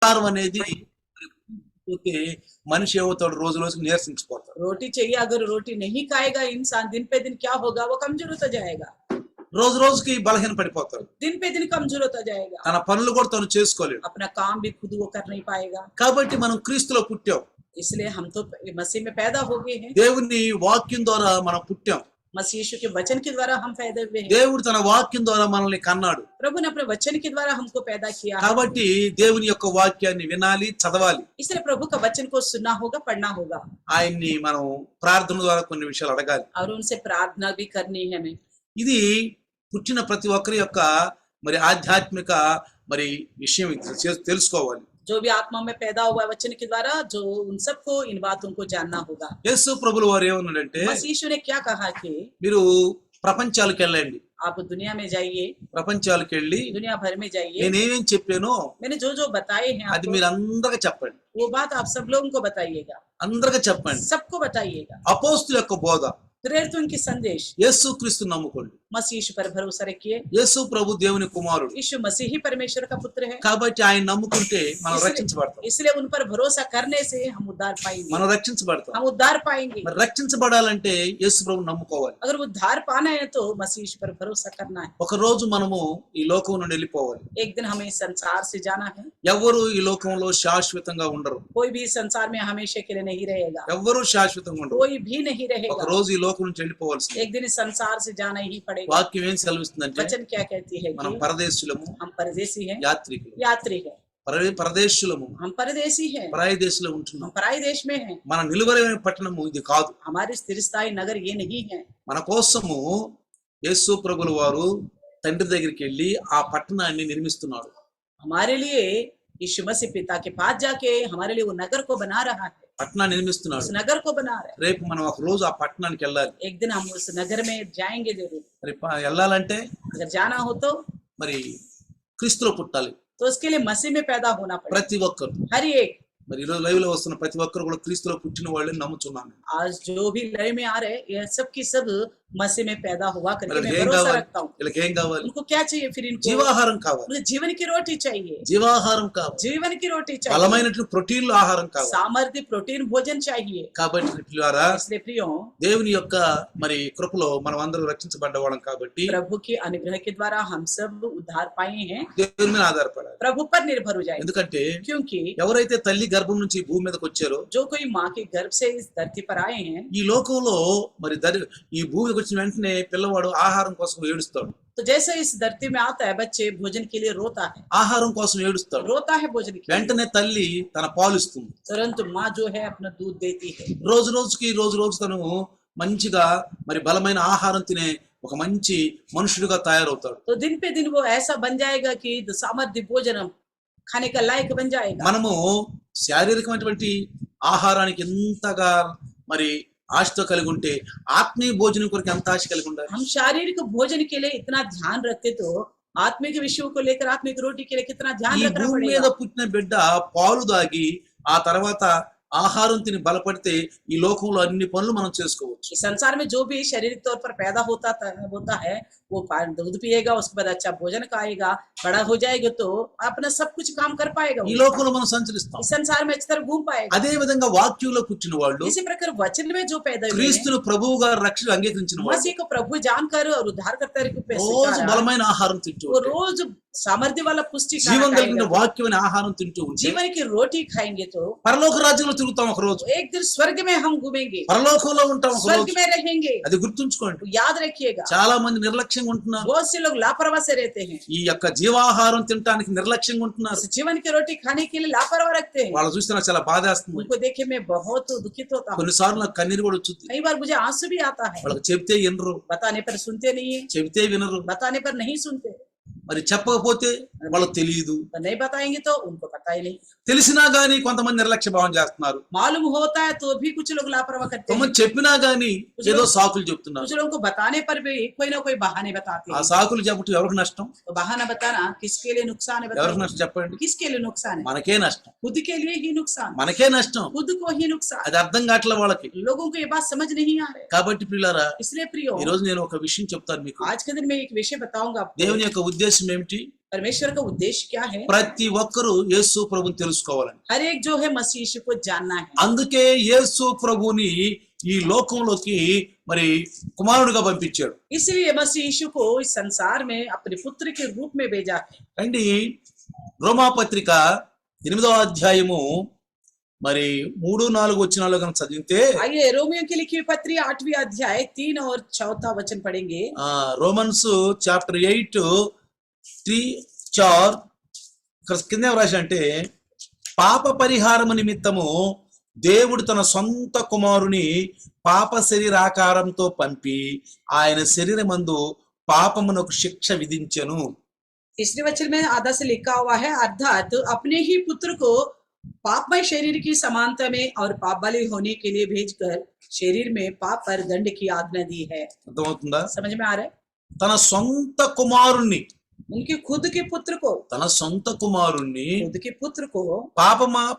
ఆహారం అనేది పోతే మనిషి ఏమవుతాడు, రోజు రోజుకి నీరసించిపోతాడు. रोटी चाहिए, अगर रोटी नहीं खाएगा इंसान दिन पे दिन क्या होगा, वो कमजोर होता जाएगा, రోజు రోజుకి బలహీన పడిపోతాడు. दिन पे दिन कमजोर होता जाएगा, తన పనులు కూడా తను చేసుకోలేడు. अपना काम भी खुद वो कर नहीं पाएगा। కాబట్టి మనం క్రీస్తులో పుట్టాం, इसलिए हम तो मसीह में पैदा हो गए हैं, దేవుని వాక్యం ద్వారా మనం పుట్టాం. मसीह यीशु के वचन के द्वारा हम पैदा हुए हैं। దేవుడు తన వాక్యం ద్వారా మనల్ని కన్నాడు. प्रभु ने अपने वचन के द्वारा हमको पैदा किया है, కాబట్టి దేవుని యొక్క వాక్యాన్ని వినాలి, చదవాలి. इसलिए प्रभु का वचन को सुनना होगा, पढ़ना होगा, ఆయన్ని మనం ప్రార్థన ద్వారా కొన్ని విషయాలు అడగాలి. और उनसे प्रार्थना भी करनी है हमें। ఇది పుట్టిన ప్రతి ఒక్కరి యొక్క మరి ఆధ్యాత్మిక మరి విషయం ఇది తెలుసుకోవాలి. जो भी आत्मा में पैदा हुआ है वचन के द्वारा, जो उन सबको इन बातों को जानना होगा। యేసు ప్రభుల వారు ఏమన్నాడంటే, मसीह यीशु ने क्या कहा कि మీరు ప్రపంచాలకు వెళ్ళండి, आप दुनिया में जाइए, ప్రపంచాలకు వెళ్ళి दुनिया भर में जाइए, నేనేమేం చెప్పానో मैंने जो जो बताए हैं అది आपको, మీరు అందరికీ చెప్పండి, वो बात आप सब लोगों को बताइएगा, అందరికీ చెప్పండి. सबको बताइएगा। అపోస్తుల యొక్క బోధ, प्रेरितों की संदेश, యేసు క్రీస్తు నమ్ముకోండి. मसीह यीशु पर भरोसा रखिए। యేసు ప్రభు దేవుని కుమారుడు यीशु मसीह ही परमेश्वर का पुत्र है, కాబట్టి ఆయన నమ్ముకుంటే మనం రక్షించబడతాం. इसलिए उन पर भरोसा करने से हम उद्धार पाएंगे, మనం రక్షించబడతాం. हम उद्धार पाएंगे। మరి రక్షించబడాలంటే యేసు ప్రభు నమ్ముకోవాలి. अगर उद्धार पाना है तो मसीह यीशु पर भरोसा करना है। ఒక రోజు మనము ఈ లోకం నుండి వెళ్ళిపోవాలి. एक दिन हमें संसार से जाना है, ఎవ్వరు ఈ లోకంలో శాశ్వతంగా ఉండరు. कोई भी संसार में हमेशा के लिए नहीं रहेगा, ఎవ్వరు శాశ్వతంగా ఉండరు. कोई भी नहीं ఒక रहेगा, రోజు ఈ లోకం నుంచి వెళ్ళిపోవాల్సింది. एक दिन इस संसार से जाना ही पड़ेगा। వాక్యం ఏం సెలవిస్తుందంటే, वचन क्या कहती है మనం कि పరదేశులము, हम परदेसी हैं, యాత్రికులు. यात्री है, పరదేశులము, हम परदेसी हैं, పరాయి దేశంలో ఉంటున్నాం. हम पराई देश में हैं, మన నిలువరైన పట్టణము ఇది కాదు. हमारी स्थिर स्थायी नगर ये नहीं है। మన కోసము యేసు ప్రభుల వారు తండ్రి దగ్గరికి వెళ్ళి ఆ పట్టణాన్ని నిర్మిస్తున్నాడు. हमारे लिए यीशु मसीह पिता के पास जाके हमारे लिए वो नगर को बना रहा है, పట్టణాన్ని उस నిర్మిస్తున్నాడు. नगर को बना रहा है। రేపు మనం ఒక రోజు ఆ పట్టణానికి వెళ్ళాలి. एक दिन हम उस नगर में जाएंगे जरूर। మరి వెళ్ళాలంటే अगर जाना हो तो మరి క్రీస్తులో పుట్టాలి उसके लिए मसीह में पैदा होना पड़ेगा, ప్రతి ఒక్కరు. हर एक। మరి ఈరోజు లైవ్ లో వస్తున్న ప్రతి ఒక్కరు కూడా క్రీస్తులో పుట్టిన వాళ్ళని నమ్ముచున్నాను. आज जो भी लय में आ रहे हैं, ये सब की सब मसीह में पैदा हुआ करके వీళ్ళకి मैं ఏం भरोसा కావాలి? रखता हूँ। వీళ్ళకి ఏం కావాలి? उनको क्या चाहिए फिर? इनको జీవాహారం కావాలి. उन्हें जीवन की रोटी चाहिए, జీవాహారం కావాలి. जीवन की रोटी चाहिए, బలమైనటువంటి ప్రోటీన్ల ఆహారం కావాలి. सामर्थ्य प्रोटीन भोजन चाहिए। కాబట్టి ప్రియులారా, इसलिए प्रियो, దేవుని యొక్క మరి కృపలో మనం అందరూ రక్షించబడ్డ వాళ్ళం కాబట్టి प्रभु के अनुग्रह के द्वारा हम सब उद्धार पाए हैं, దేవుని మీద ఆధారపడాలి. प्रभु पर निर्भर हो जाए। ఎందుకంటే क्योंकि ఎవరైతే తల్లి గర్భం నుంచి భూమి మీదకి వచ్చారో, जो कोई माँ के गर्भ से इस धरती पर आए हैं, ఈ లోకంలో మరి ఈ భూమికి వచ్చిన వెంటనే పిల్లవాడు ఆహారం కోసం ఏడుస్తాడు. तो जैसे इस धरती में आता है, बच्चे भोजन के लिए रोता है, ఆహారం కోసం ఏడుస్తాడు. रोता है भोजन के लिए। వెంటనే తల్లి తన పాలు ఇస్తుంది. तुरंत माँ जो है अपना दूध देती है। రోజు రోజు తను మంచిగా మరి బలమైన ఆహారం తినే ఒక మంచి మనుషుడిగా తయారవుతాడు. तो दिन पे दिन वो ऐसा बन जाएगा कि सामर्थ्य भोजन खाने का लायक बन जाएगा। మనము శారీరకమైనటువంటి ఆహారానికి ఎంతగా మరి ఆశతో కలిగి ఉంటే, ఆత్మీయ భోజనం కొరకు ఎంత ఆశ కలిగి ఉండాలి? हम शारीरिक भोजन के लिए इतना ध्यान रखते तो आत्मिक विषयों को लेकर, आत्मिक रोटी के लिए कितना ध्यान ఈ रखना భూమి మీద पड़ेगा। పుట్టిన బిడ్డ పాలు దాగి ఆ తర్వాత ఆహారం తిని బలపడితే ఈ లోకంలో అన్ని పనులు మనం చేసుకోవచ్చు. इस संसार में जो भी शारीरिक तौर पर पैदा होता है वो दूध पिएगा, उसके बाद अच्छा भोजन खाएगा, बड़ा हो जाएगा तो अपना सब कुछ काम कर पाएगा, ఈ లోకంలో మనం సంచరిస్తాం. इस संसार में अच्छी तरह घूम पाएगा। అదే విధంగా వాక్యంలో పుట్టిన వాళ్ళు, इसी प्रकार वचन में जो पैदा हुए हैं, క్రీస్తును ప్రభువుగా రక్షణ అంగీకరించిన వాళ్ళు मसीह को प्रभु जानकर और उद्धारकर्ता के रूप में రోజు स्वीकारा, బలమైన ఆహారం తింటూ वो ఉంటే, रोज सामर्थ्य वाला पुष्टि జీవం खाना కలిగిన खाएगा, వాక్యమైన ఆహారం తింటూ ఉంటే जीवन की रोटी खाएंगे तो పరలోక రాజ్యంలో తిరుగుతాం. ఒక రోజు एक दिन स्वर्ग में हम घूमेंगे, పరలోకంలో ఉంటాం. ఒక स्वर्ग రోజు में रहेंगे। అది గుర్తుంచుకోండి. तो याद रखिएगा, చాలా మంది నిర్లక్ష్యంగా ఉంటున్నారు. बहुत से लोग लापरवाह से रहते हैं, ఈ యొక్క జీవాహారం తినడానికి నిర్లక్ష్యంగా ఉంటున్నారు. इस जीवन की रोटी खाने के लिए लापरवाह रखते हैं। వాళ్ళు చూస్తే నాకు చాలా బాధేస్తుంది. उनको देखे मैं बहुत दुखित होता हूँ, కొన్నిసార్లు నాకు కన్నీరు కూడా వచ్చింది. कई बार मुझे आंसू भी आता है। వాళ్ళకి చెప్తే వినరు, बताने पर सुनते नहीं है, చెబితే వినరు. बताने पर नहीं सुनते, మరి చెప్పకపోతే వాళ్ళకి తెలియదు. तो नहीं बताएंगे तो उनको पता ही नहीं। తెలిసినా గానీ కొంతమంది నిర్లక్ష్య భావం చేస్తున్నారు. मालूम होता है तो भी कुछ लोग लापरवाह करते हैं, కొంతమంది చెప్పినా గానీ ఏదో సాకులు చెప్తున్నారు. कुछ लोगों को बताने पर भी कोई ना कोई बहाने बताते ఆ हैं। సాకులు చెప్పటం ఎవరికి నష్టం? तो बहाना बताना किसके लिए नुकसान है? ఎవరికి बताओ, నష్టం చెప్పండి? किसके लिए नुकसान है? మనకే నష్టం, खुद के लिए ही नुकसान, మనకే నష్టం. खुद को ही नुकसान। అది అర్థం కావట్లే వాళ్ళకి. लोगों को ये बात समझ नहीं आ रही। కాబట్టి ప్రియులారా, इसलिए प्रियो, ఈ రోజు నేను ఒక విషయం చెప్తాను మీకు. आज के दिन मैं एक विषय बताऊंगा आपको। దేవుని యొక్క ఉద్దేశం ఏమిటి? परमेश्वर का उद्देश्य क्या है? ప్రతి ఒక్కరూ యేసు ప్రభుని తెలుసుకోవాలని. हर एक जो है मसीह यीशु को जानना है। అందుకే యేసు ప్రభుని ఈ లోకంలోకి మరి కుమారుడిగా పంపించాడు. इसलिए मसीह यीशु को इस संसार में अपने पुत्र के रूप में भेजा है। రండి రోమాపత్రిక 8వ అధ్యాయము మరి 3-4 వచనాలు కనుక చదివితే आइए रोमियो की लिखी हुई पत्री 8वीं अध्याय 3 और 4 वचन पढ़ेंगे। రోమన్స్ చాప్టర్ 8 3-4 ఇక్కడ కింద ఏం రాశా అంటే పాప పరిహారము నిమిత్తము దేవుడు తన సొంత కుమారుని పాప శరీరాకారంతో పంపి ఆయన శరీరమందు పాపమునకు శిక్ష విధించెను. तीसरे वचन में आधा से लिखा हुआ है, अर्थात अपने ही पुत्र को पापमय शरीर की समानता में और पाप वाले होने के लिए भेजकर शरीर में पाप पर दंड की आज्ञा दी है। అర్థమవుతుందా? समझ में आ रहा है? తన సొంత కుమారుణ్ణి उनके खुद के पुत्र को తన సొంత కుమారుణ్ణి खुद के पुत्र को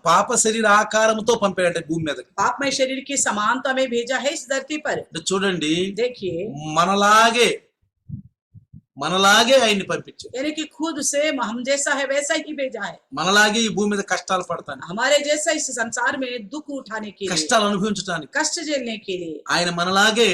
పాప శరీర ఆకారంతో పంపాడంటే భూమి మీదకి. पापमय शरीर की समानता में भेजा है इस धरती पर। అంటే చూడండి देखिए మనలాగే ఆయన్ని పంపించాడు. यानी कि खुद से हम जैसा है वैसा ही भेजा है। మనలాగే ఈ భూమి మీద కష్టాలు పడతాను, हमारे जैसा इस संसार में दुख उठाने के लिए, కష్టాలు అనుభవించడానికి कष्ट झेलने के लिए ఆయన మనలాగే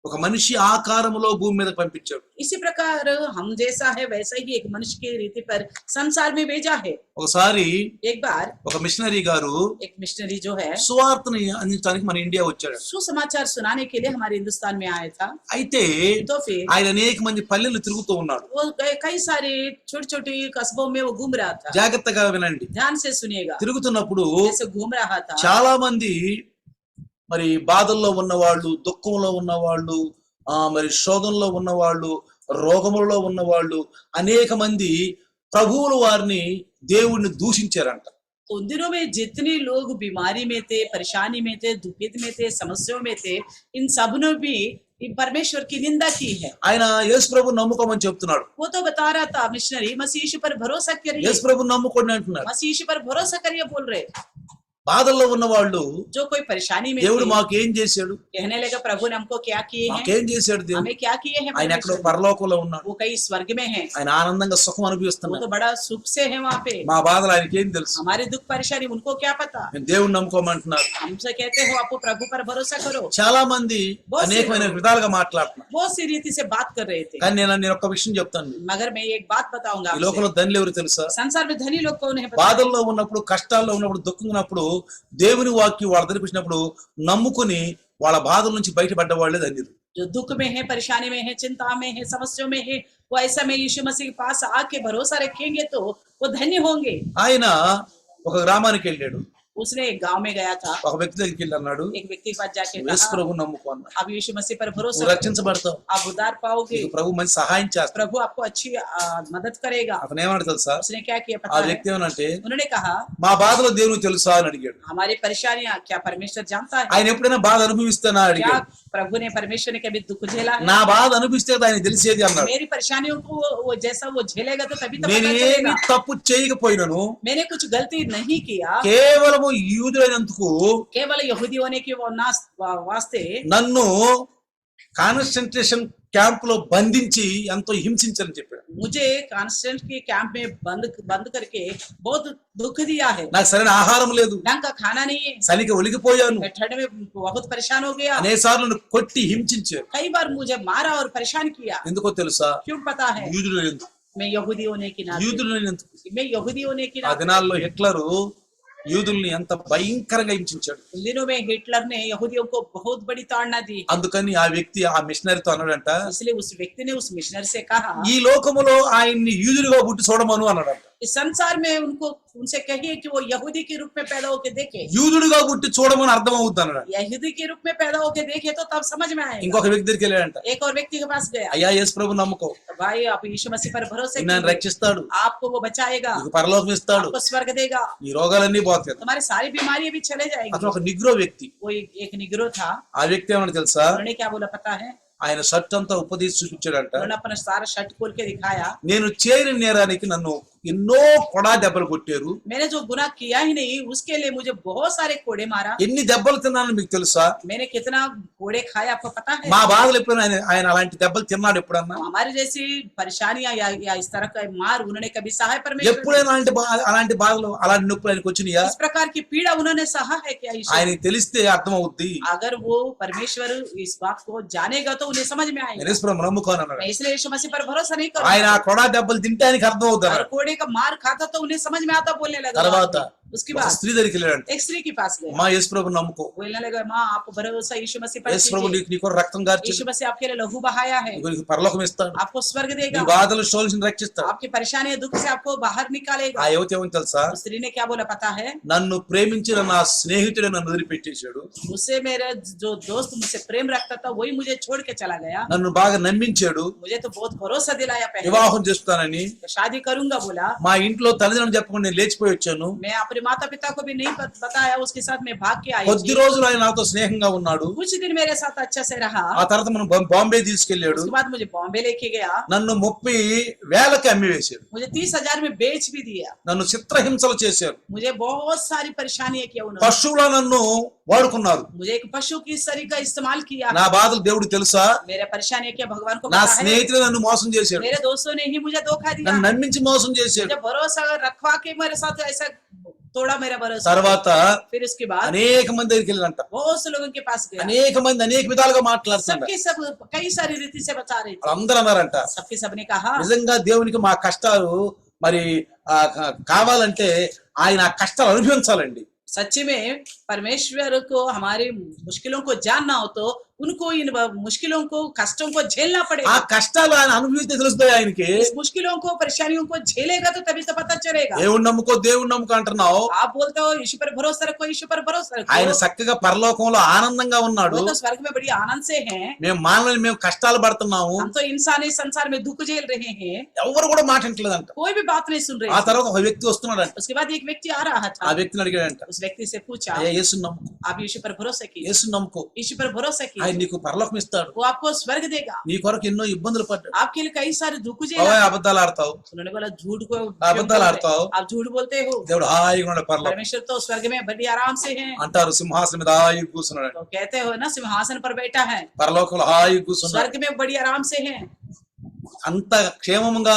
ఒక మనిషి ఆకారములో భూమి మీద పంపించాడు. इसी प्रकार हम जैसा है वैसा ही एक मनुष्य की रीति पर संसार में भेजा है। ఒకసారి एक बार ఒక మిషనరీ గారు एक मिशनरी जो है సువార్తని అందించడానికి మన ఇండియా వచ్చాడు. सुसमाचार सुनाने के लिए हमारे हिंदुस्तान में आया था। అయితే तो फिर ఆయన అనేక మంది పల్లెలు తిరుగుతూ ఉన్నాడు. वो कई सारे छोटे छोटे कस्बों में वो घूम रहा था। జాగ్రత్తగా వినండి. ध्यान से सुनिएगा। తిరుగుతున్నప్పుడు जैसे घूम रहा था చాలా మంది మరి బాధల్లో ఉన్నవాళ్ళు, దుఃఖంలో ఉన్నవాళ్ళు, మరి శోధనలో ఉన్నవాళ్ళు, రోగములలో ఉన్నవాళ్ళు అనేక మంది ప్రభువులు వారిని దేవుణ్ణి దూషించారంట. उन दिनों में जितने लोग बीमारी में थे, परेशानी में थे, दुखित में थे, समस्याओं में थे, इन सब ने भी परमेश्वर की निंदा की है। ఆయన యేసు ప్రభు నమ్ముకోమని చెప్తున్నాడు. वो तो बता रहा था मिशनरी मसीह यीशु पर भरोसा करिए, యేసు ప్రభు నమ్ముకోండి అంటున్నారు. मसीह यीशु पर भरोसा करिए बोल रहे। బాధల్లో ఉన్నవాళ్ళు जो कोई परेशानी में దేవుడు थे, మాకు ఏం చేశాడు, कहने लगा प्रभु ने हमको क्या किए हैं, మాకేం చేశాడు దేవుడు, हमें क्या किए हैं। ఆయన ఎక్కడో परमेश्वर పరలోకంలో ఉన్నాడు, वो कई स्वर्ग में है, ఆయన ఆనందంగా సుఖం वो అనుభవిస్తున్నాడు. तो बड़ा सुख से है वहाँ पे। మా బాధలు ఆయనకి ఏం తెలుసు, हमारे दुख परेशानी उनको क्या पता। నేను దేవుడిని నమ్ముకోమంటున్నారు. हमसे कहते हो आपको प्रभु पर भरोसा करो। చాలా మంది అనేకమైన విధాలుగా మాట్లాడుతున్నారు. बहुत सी रीति से बात कर रहे थे, కానీ నేను ఒక విషయం చెప్తాను. मगर मैं एक बात बताऊंगा ఈ आपसे। లోకంలో ధనులు ఎవరు తెలుసా? संसार में धनी लोग कौन है पता है? బాధల్లో ఉన్నప్పుడు, కష్టాల్లో ఉన్నప్పుడు, దుఃఖం ఉన్నప్పుడు దేవుని వాక్యం వాళ్ళ దగ్గరికి వచ్చినప్పుడు నమ్ముకుని వాళ్ళ బాధల నుంచి బయటపడ్డ వాళ్ళే ధన్యులు. जो दुख में है, परेशानी में है, चिंता में है, समस्याओं में है, वो ऐसा में यीशु मसीह के पास आके भरोसा रखेंगे तो वो धन्य होंगे। ఆయన ఒక గ్రామానికి వెళ్ళాడు. उसने एक गांव में गया था, ఒక వ్యక్తి దగ్గరికి వెళ్ళి అన్నాడు, एक व्यक्ति के पास जाके యేసు कहा, ప్రభు నమ్ముకో అన్నాడు. आप यीशु मसीह पर भरोसा నువ్వు करो, రక్షించబడతావు, आप उद्धार पाओगे, నీకు ప్రభు మంచి సహాయం చేస్తాడు. प्रभु आपको अच्छी मदद करेगा। అతను ఏమన్నా తెలుసా? उसने क्या किया ఆ पता है? వ్యక్తి ఏమనంటే, उन्होंने कहा మా బాధలో దేవునికి తెలుసా అని అడిగాడు. हमारी परेशानियां क्या परमेश्वर जानता है? ఆయన ఎప్పుడైనా బాధ అనుభవిస్తానా क्या అడిగాడు. प्रभु ने परमेश्वर ने कभी दुख झेला है? నా బాధ అనిపిస్తే ఆయన తెలిసేది అన్నాడు. मेरी परेशानियों को वो जैसा वो झेलेगा तो तभी तो पता నేనేమి चलेगा। తప్పు చేయకపోయినను मैंने कुछ गलती नहीं किया, కేవలము యూదులైనందుకు केवल यहूदी होने के वास्ते నన్ను కాన్సంట్రేషన్ క్యాంప్ లో బంధించి ఎంతో హింసించని చెప్పాడు. मुझे कांस्टेंट के कैंप में बंद करके बहुत दुख दिया है। నాకు సరైన ఆహారం లేదు, ढंग का खाना नहीं है, చలికి ఒలిగిపోయాను, मैं ठंड में बहुत परेशान हो गया, అనేసార్లు నన్ను కొట్టి హింసించారు. कई बार मुझे मारा और परेशान किया। ఎందుకో తెలుసా? क्यों पता है? యూదులైనందుకు. मैं यहूदी होने की नाते, యూదులైనందుకు. मैं यहूदी होने की ఆ नाते। దినాల్లో హిట్లరు యూదుల్ని ఎంత భయంకరంగా హింసించాడు. उन दिनों में हिटलर ने यहूदियों को बहुत बड़ी ताड़ना दी, అందుకని ఆ వ్యక్తి ఆ మిషనరీతో అన్నాడంట, इसलिए उस व्यक्ति ने उस मिशनरी से कहा ఈ లోకములో ఆయన్ని యూదులుగా పుట్టి చూడమను అన్నాడంట. इस संसार में उनसे कहिए कि वो यहूदी के रूप में पैदा होकर देखे। యూదుడుగా పుట్టి చూడమని అర్థం అవుద్ది అన్నాడు. यहूदी के रूप में पैदा होकर देखे तो तब समझ में आएगा। ఇంకొక వ్యక్తి దగ్గరికి వెళ్ళాడంట, एक और व्यक्ति के पास गया, అయ్యా యేసు ప్రభు నమ్ముకో, तो भाई आप यीशु मसीह पर भरोसे నన్ను कीजिए, రక్షిస్తాడు, आपको वो बचाएगा, నీకు పరలోకం ఇస్తాడు, आपको स्वर्ग देगा, నీ రోగాలన్నీ పోతాయి. तुम्हारी सारी बीमारियां भी चले అతను जाएंगी। ఒక నిగ్రో వ్యక్తి. वो एक निग्रो था, ఆ వ్యక్తి ఏమన్నా తెలుసా? उन्होंने क्या बोला पता है? ఆయన షర్ట్ అంతా ఉపదేశి చూపించాడంట, उन्होंने अपना सारा शर्ट खोल के दिखाया, నేను చేయని నేరానికి నన్ను ఎన్నో కొడా దెబ్బలు కొట్టారు. मैंने जो गुनाह किया ही नहीं उसके लिए मुझे बहुत सारे कोड़े मारा। ఎన్ని దెబ్బలు తిన్నానో మీకు తెలుసా? मैंने कितना कोड़े खाए आपको पता है? మా బాధలు ఎప్పుడైనా ఆయన అలాంటి దెబ్బలు తిన్నాడు ఎప్పుడన్నా? हमारी जैसी परेशानियां या इस तरह का मार उन्होंने कभी सहा है परमेश्वर ने? ఎప్పుడైనా అలాంటి బాధలు అలాంటి నొప్పులు ఆయనకు వచ్చినాయా? इस प्रकार की पीड़ा उन्होंने सहा है क्या ईश्वर? ఆయనకి తెలిస్తే అర్థం అవుద్ది. अगर वो परमेश्वर इस बात को जानेगा तो उन्हें समझ में आएगा। నిరస్పరం నమ్ముకోను అన్నాడు. मैं इसलिए यीशु मसीह पर भरोसा नहीं ఆయన ఆ करूंगा। కొడా దెబ్బలు తింటే ఆయనకి అర్థం అవుతుంది और అన్నాడు. कोड़े का मार खाता तो उन्हें समझ में आता, बोलने लगा। తర్వాత उसके ఒక बाद స్త్రీ దగ్గరికి వెళ్ళాడు. एक स्त्री के पास गया, మా యేసు ప్రభు నమ్ముకో, बोलने लगा माँ आप भरोसा यीशु मसीह पर యేసు ప్రభు कीजिए। నీ కొరకు రక్తం కార్చి यीशु मसीह आपके लिए लहू बहाया है, నీకు పరలోకం ఇస్తాడు, आपको स्वर्ग నీ देगा, బాధలు శోధించి రక్షిస్తాడు. आपकी परेशानी दुख से आपको बाहर ఆ निकालेगा। యువతి ఏమని తెలుసా? उस स्त्री ने क्या बोला पता है? నన్ను ప్రేమించిన నా స్నేహితుడే నన్ను వదిలిపెట్టేశాడు, मुझसे मेरा जो दोस्त मुझसे प्रेम रखता था वही मुझे छोड़ के चला गया। నన్ను బాగా నమ్మించాడు, मुझे तो बहुत भरोसा दिलाया पहले, వివాహం చేస్తానని. शादी करूंगा बोला। మా ఇంట్లో తల్లిదండ్రులు చెప్పకుండా నేను లేచిపోయి వచ్చాను. मैं अपने माता पिता को भी नहीं बताया, उसके साथ मैं भाग के आई కొద్ది थी। రోజులు ఆయన నాతో స్నేహంగా ఉన్నాడు. कुछ दिन मेरे साथ अच्छा से रहा। ఆ తర్వాత మనం బాంబే తీసుకెళ్లాడు. उसके बाद मुझे बॉम्बे लेके गया, నన్ను 30,000కి అమ్మివేశాడు. मुझे 30,000 में बेच भी दिया। నన్ను చిత్రహింసలు చేశారు. मुझे बहुत सारी परेशानियां किया उन्होंने। పశువులా నన్ను వాడుకున్నారు. मुझे एक पशु की सरी का इस्तेमाल किया। నా బాధలు దేవుడు తెలుసా? मेरे परेशानी क्या भगवान को నా पता है? స్నేహితులు నన్ను మోసం చేశాడు, मेरे दोस्तों ने ही मुझे धोखा दिया, నన్ను నమ్మించి మోసం చేశాడు. मुझे भरोसा रखवा के मेरे साथ ऐसा तोड़ा मेरा भरोसा। తర్వాత फिर उसके बाद అనేక మంది దగ్గరికి వెళ్ళారంట. बहुत से लोगों के पास गया, అనేక మంది అనేక విధాలుగా మాట్లాడుతున్నారు. सबके सब कई सारी रीति से बता रहे थे। అందరూ అన్నారంట, सबके सबने कहा నిజంగా దేవునికి మా కష్టాలు మరి కావాలంటే ఆయన ఆ కష్టాలు అనుభవించాలండి. सच्ची में परमेश्वर को हमारी मुश्किलों को जानना हो तो उनको इन मुश्किलों को कष्टों को झेलना ఆ पड़ेगा। కష్టాలు ఆయన అనుభవిస్తే తెలుస్తాయి ఆయనకి. इस मुश्किलों को परेशानियों को झेलेगा तो तभी तो पता चलेगा। దేవుడు నమ్ముకో దేవుడు నమ్ముకో అంటున్నావు. आप बोलते हो यीशु पर भरोसा रखो, यीशु पर भरोसा ఆయన रखो, చక్కగా పరలోకంలో ఆనందంగా ఉన్నాడు. वो तो स्वर्ग में बड़ी आनंद से हैं। మేము కష్టాలు పడుతున్నాము. हम तो इंसान इस संसार में दुख झेल रहे हैं, ఎవరు కూడా మాట వింటలేదంట. कोई भी बात नहीं सुन ఆ रहे। తర్వాత ఒక వ్యక్తి వస్తున్నాడంట. उसके बाद एक व्यक्ति आ रहा ఆ था, వ్యక్తిని అడిగాడంట, उस व्यक्ति से पूछा అయ్యా యేసుని నమ్ముకో, आप यीशु पर भरोसा कीजिए, యేసుని నమ్ముకో, यीशु पर भरोसा ఆయన कीजिए, నీకు పరలోకం ఇస్తాడు. वो आपको स्वर्ग देगा। నీ కొరకు ఎన్నో ఇబ్బందులు పడ్డాడు. आपके लिए कई सारे दुख బాబాయ్ झेला। అబద్ధాలు ఆడతావు, उन्होंने बोला झूठ को क्यों అబద్ధాలు बोल रहे? ఆడతావు, आप झूठ बोलते हो, దేవుడు హాయిగా ఉన్నాడు పరలోకం परमेश्वर तो स्वर्ग में बड़ी आराम से हैं। అంటారు. సింహాసనం మీద హాయిగా కూర్చున్నాడు, तो कहते हो ना सिंहासन पर बैठा है, పరలోకంలో హాయిగా కూర్చున్నాడు. स्वर्ग में बड़ी आराम से हैं। అంత క్షేమముగా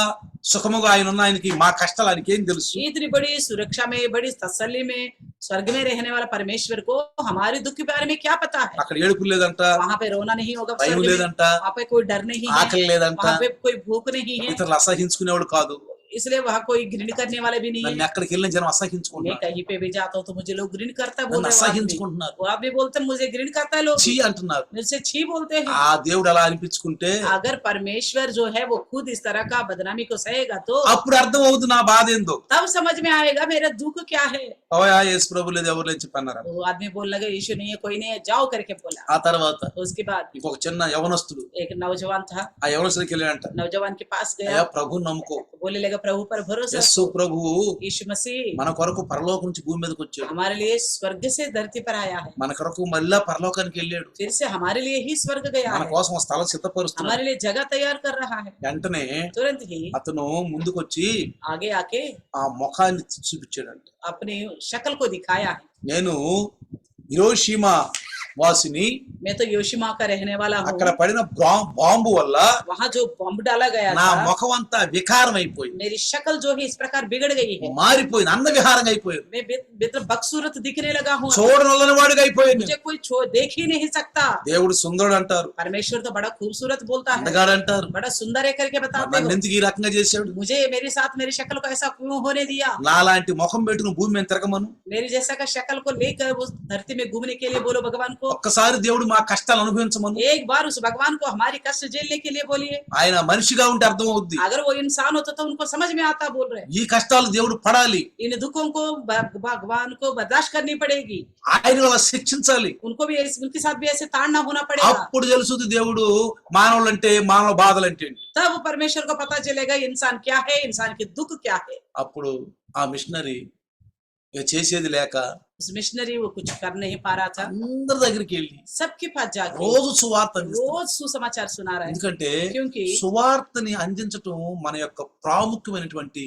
సుఖముగా ఆయన ఉన్న ఆయనకి మా కష్టాలు ఆయనకి ఏం తెలుసు? इतनी बड़ी सुरक्षा में, बड़ी तसल्ली में स्वर्ग में रहने वाला परमेश्वर को हमारे दुख के बारे में क्या पता है? అక్కడ ఏడుపు లేదంట, वहाँ पे रोना नहीं होगा, భయం स्वर्ग में లేదంట, वहाँ पे कोई डर नहीं है, ఆకలి లేదంట, वहाँ पे कोई भूख नहीं है, ఇతరులు అసహించుకునేవాడు కాదు. इसलिए वहाँ कोई घृण करने वाले भी नहीं నన్ను है। ఎక్కడికి వెళ్ళిన జనం मैं అసహించుకుంటున్నారు, कहीं पे भी जाता हूँ तो मुझे लोग घृण करता है, बोल నన్ను रहे हो आप भी। అసహించుకుంటున్నారు, वो आप भी बोलते हैं मुझे घृण करता है लोग, చీ అంటున్నారు. मुझसे छी बोलते हैं। ఆ దేవుడు అలా అనిపించుకుంటే अगर परमेश्वर जो है वो खुद इस तरह का बदनामी को सहेगा तो అప్పుడు అర్థం అవుతుంది నా బాధ ఏందో. तब समझ में आएगा मेरा दुख क्या है। ఓయా యేసు ప్రభు లేదు ఎవరు లేని చెప్పన్నారు. वो आदमी बोलने लगे यीशु नहीं है, कोई नहीं है, जाओ करके बोला। ఆ తర్వాత उसके बाद ఇంకొక చిన్న యవనస్తుడు एक नौजवान था, ఆ యవనస్తుడికి వెళ్ళాడంట, नौजवान के पास అయ్యా गया, ప్రభు నమ్ముకో, बोलने लगा प्रभु पर भरोसा యస్సు रखो। ప్రభు यीशु मसीह మన కొరకు పరలోకం నుంచి భూమి మీదకి వచ్చాడు, हमारे लिए स्वर्ग से धरती पर आया है, మన కొరకు మళ్ళా పరలోకానికి వెళ్ళాడు, फिर से हमारे लिए ही स्वर्ग गया మన है, కోసం ఒక స్థలం సిద్ధపరుస్తున్నాడు. हमारे लिए जगह तैयार कर रहा है। వెంటనే तुरंत ही అతను ముందుకొచ్చి आगे आके ఆ ముఖాన్ని చూపించాడంట. अपनी शक्ल को दिखाया है। నేను హిరోషిమా వాసిని, मैं तो योशिमा का रहने वाला हूँ, అక్కడ పడిన బాంబు వల్ల वहाँ जो बम डाला गया నా था ముఖం అంతా వికారం అయిపోయింది, मेरी शक्ल जो है इस प्रकार बिगड़ गई है, మారిపోయింది, అన్న విహారంగా అయిపోయింది, मैं मतलब बदसूरत दिखने लगा हूँ, చూడనొల్లని వాడిగా అయిపోయింది. मुझे कोई देख ही नहीं सकता। దేవుడు సుందరుడు అంటారు, परमेश्वर तो बड़ा खूबसूरत बोलता है, అందగాడు అంటారు, बड़ा सुंदर है करके बताते నన్ను हो। ఎందుకు ఈ రకంగా చేశాడు? मुझे मेरे साथ मेरी शक्ल को ऐसा क्यों होने दिया? నాలాంటి ముఖం పెట్టుకుని భూమి మీద తిరగమను. मेरी जैसा का शक्ल को लेकर उस धरती में घूमने के लिए बोलो भगवान को। ఒక్కసారి దేవుడు మా కష్టాలు అనుభవించమను. एक बार उस भगवान को हमारी कष्ट झेलने के लिए बोलिए। ఆయన మనిషిగా ఉంటే అర్థం అవుద్ది. अगर वो इंसान होता तो उनको समझ में आता, बोल रहे ఈ కష్టాలు దేవుడు పడాలి, इन दुखों को भगवान को बर्दाश्त करनी पड़ेगी, ఆయన అలా శిక్షించాలి. उनको भी उनके साथ भी ऐसे ताड़ना होना पड़ेगा। అప్పుడు తెలుసుది దేవుడు మానవులంటే మానవ బాధలంటే ఏంటి. तब परमेश्वर को पता चलेगा इंसान क्या है, इंसान के दुख क्या है। అప్పుడు ఆ మిషనరీ ఇక చేసేది లేక उस मिशनरी वो कुछ कर नहीं पा रहा था, అందరి దగ్గరికి వెళ్ళి सबके पास जाके రోజు సువార్త అందిస్తాడు. रोज सुसमाचार सुना रहा है, ఎందుకంటే क्योंकि సువార్తని అందించటం మన యొక్క ప్రాముఖ్యమైనటువంటి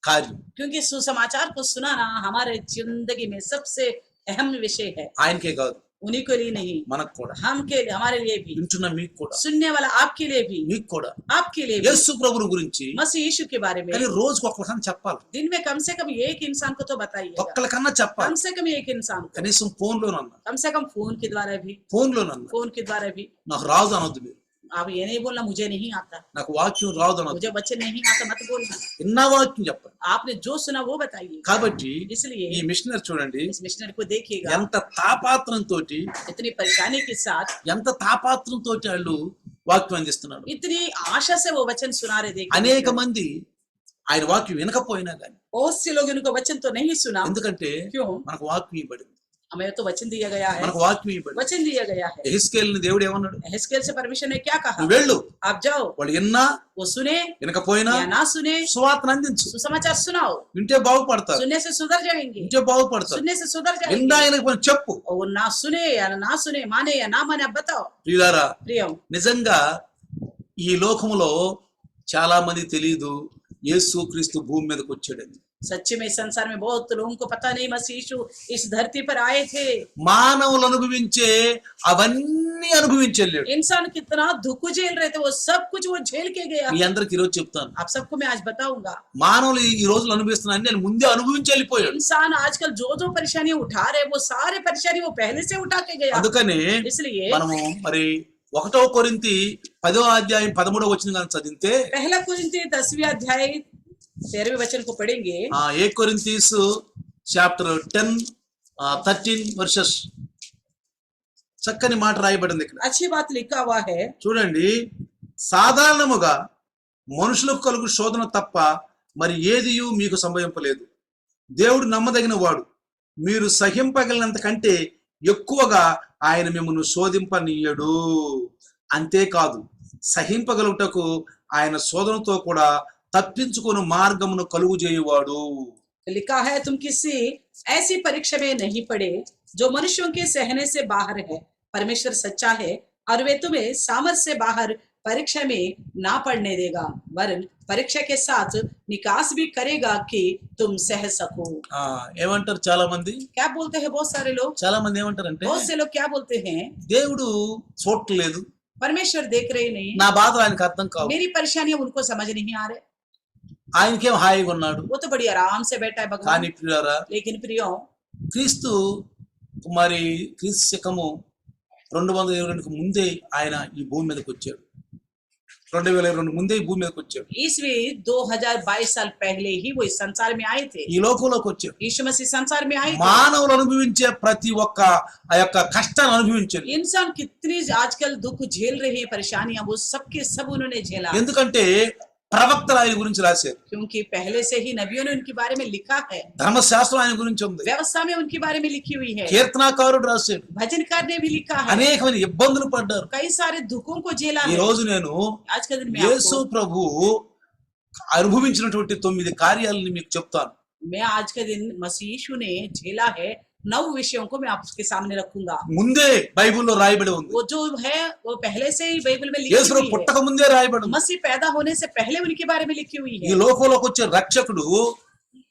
కార్యం. क्योंकि सुसमाचार को सुनाना हमारे जिंदगी में सबसे अहम विषय है। ఆయనకే కాదు, उन्हीं के लिए नहीं, మనకు కూడా, हम के लिए, हमारे लिए भी, వింటున్న మీకు కూడా, सुनने वाला आपके लिए भी, మీకు కూడా आपके लिए भी యేసు ప్రభువు గురించి मसीह यीशु के बारे में కానీ రోజుకు ఒక్కరికన్నా చెప్పాలి, दिन में कम से कम एक इंसान को तो बताइएगा, ఒక్కరికన్నా कम చెప్పాలి. से कम एक इंसान को, కనీసం ఫోన్లోనన్నా, कम से कम फोन के द्वारा भी, ఫోన్లోనన్నా फोन के द्वारा भी। నాకు రాదు అనొద్దు మీరు, आप ये नहीं बोलना मुझे नहीं आता, నాకు వాక్యం రాదు అనొద్దు, मुझे बच्चे नहीं आता मत बोलना, విన్న వాక్యం చెప్పండి. आपने जो सुना वो बताइए। కాబట్టి इसलिए ఈ మిషనరీ చూడండి इस मिशनरी को देखिएगा, ఎంత తాపాత్రంతో इतनी परेशानी के साथ, ఎంత తాపాత్రంతో వాళ్ళు వాక్యం అందిస్తున్నారు. इतनी आशा से वो वचन सुना रहे। देखिए అనేక మంది ఆయన వాక్యం వినకపోయినా కానీ, बहुत से लोग इनको वचन तो नहीं सुना, ఎందుకంటే क्यों? మనకు వాక్యం ఇవ్వబడింది, हमें तो वचन दिया गया है, మనకు వాక్యం ఇవ్వబడింది. वचन दिया गया है। ఎహెజ్కేలుని దేవుడు ఏమన్నాడు? एहेजकेल से परमेश्वर ने क्या कहा? నువ్వు వెళ్ళు, आप जाओ, వాళ్ళు విన్నా वो सुने వినకపోయినా या ना सुने, సువార్తను అందించు, सुसमाचार सुनाओ, వింటే బాగుపడతారు, सुनने से सुधर जाएंगे, వింటే బాగుపడతారు. सुनने से सुधर విన్నా जाएंगे। ఆయనకు చెప్పు. और वो ना सुने या ना सुने, माने या ना माने, आप बताओ। ప్రియులారా, प्रियम, నిజంగా ఈ లోకములో చాలా మంది తెలియదు యేసు క్రీస్తు భూమి మీదకి వచ్చాడని. सच्चे में इस संसार में बहुत लोगों को पता नहीं मसीह यीशु इस धरती पर आए थे। మానవులు అనుభవించే అవన్నీ అనుభవించలేడు. इंसान कितना दुख झेल रहे थे, वो सब कुछ वो झेल के गया। మీ అందరికి ఈరోజు చెప్తాను, आप सबको मैं आज बताऊंगा, మానవులు ఈ రోజులు అనుభవిస్తున్న అన్ని ఆయన ముందే అనుభవించి వెళ్ళిపోయాడు. इंसान आजकल जो जो परेशानियां उठा रहे, वो सारे परेशानी वो पहले से उठा के गया। అందుకనే इसलिए మనము మరి 1 కొరింథీ 10వ అధ్యాయం 13వ వచనం గాని చదివితే, पहला कुरिन्थी 10वें अध्याय 13वें वचन को पढ़ेंगे। 1 కొరింథీస్ చాప్టర్ 10 13 వర్సెస్ చక్కని మాట రాయబడింది ఇక్కడ. अच्छी बात लिखा हुआ है। చూడండి, సాధారణముగా మనుషులకు కలుగు శోధన తప్ప మరి ఏదియు మీకు సంభవింపలేదు. దేవుడు నమ్మదగిన వాడు, మీరు సహింపగలిగినంత కంటే ఎక్కువగా ఆయన మిమ్మల్ని శోధింపనీయడు. అంతేకాదు, సహింపగలుగుటకు ఆయన శోధనతో కూడా తప్పించుకుని మార్గమును కలుగు చేయువాడు. लिखा है, तुम किसी ऐसी परीक्षा में नहीं पड़े जो मनुष्यों के सहने से बाहर है। परमेश्वर सच्चा है और वे तुम्हें सामर्थ से बाहर परीक्षा में ना पड़ने देगा, वरन परीक्षा के साथ निकास भी करेगा कि तुम सह सको। ఏమంటారు చాలా మంది? क्या बोलते हैं बहुत सारे लोग? చాలా మంది ఏమంటారంటే, बहुत से लोग क्या बोलते हैं? దేవుడు చూడట్లేదు, परमेश्वर देख रहे नहीं, నా బాధలు ఆయనకు అర్థం కావు, मेरी परेशानियां उनको समझ नहीं आ रहे, ఆయనకేం హాయిగా ఉన్నాడు. वो तो बड़ी आराम से बैठा है भगवान। కానీ ప్రియులారా, लेकिन प्रियो, క్రీస్తు మరి క్రీస్తు శకము 222కు ముందే ఆయన ఈ భూమి మీదకి వచ్చాడు. 2022 ముందే ఈ భూమి మీదకి వచ్చాడు. ईस्वी 2022 साल पहले ही वो इस संसार में आए थे। ఈ లోకంలోకి వచ్చాడు. यीशु मसीह संसार में आए थे। మానవులు అనుభవించే ప్రతి ఒక్క ఆ యొక్క కష్టాన్ని అనుభవించారు. इंसान कितनी आजकल दुख झेल रहे हैं, परेशानियां, वो सबके सब उन्होंने झेला। ఎందుకంటే ప్రవక్తలు ఆయన గురించి రాశారు, क्योंकि पहले से ही नबियों ने उनके बारे में लिखा है, ధర్మశాస్త్రం ఆయన గురించి ఉంది, व्यवस्था में उनके बारे में लिखी हुई है, కీర్తనాకారుడు రాశాడు, भजनकार ने भी लिखा है, అనేకమైన ఇబ్బందులు పడ్డారు. कई सारे दुखों को झेला ఈ है। రోజు నేను आज के दिन में యేసు आपको, ప్రభు అనుభవించినటువంటి 9 కార్యాలని మీకు చెప్తాను. मैं आज के दिन मसीह यीशु ने झेला है 9 विषयों को मैं आपके सामने रखूंगा। ముందే బైబిల్లో రాయబడి ఉంది. वो जो है वो पहले से ही बाइबल में लिखी యేసు हुई है। పుట్టక ముందే రాయబడి ఉంది. मसीह पैदा होने से पहले उनके बारे में लिखी हुई ఈ है। లోకంలోకి వచ్చే రక్షకుడు,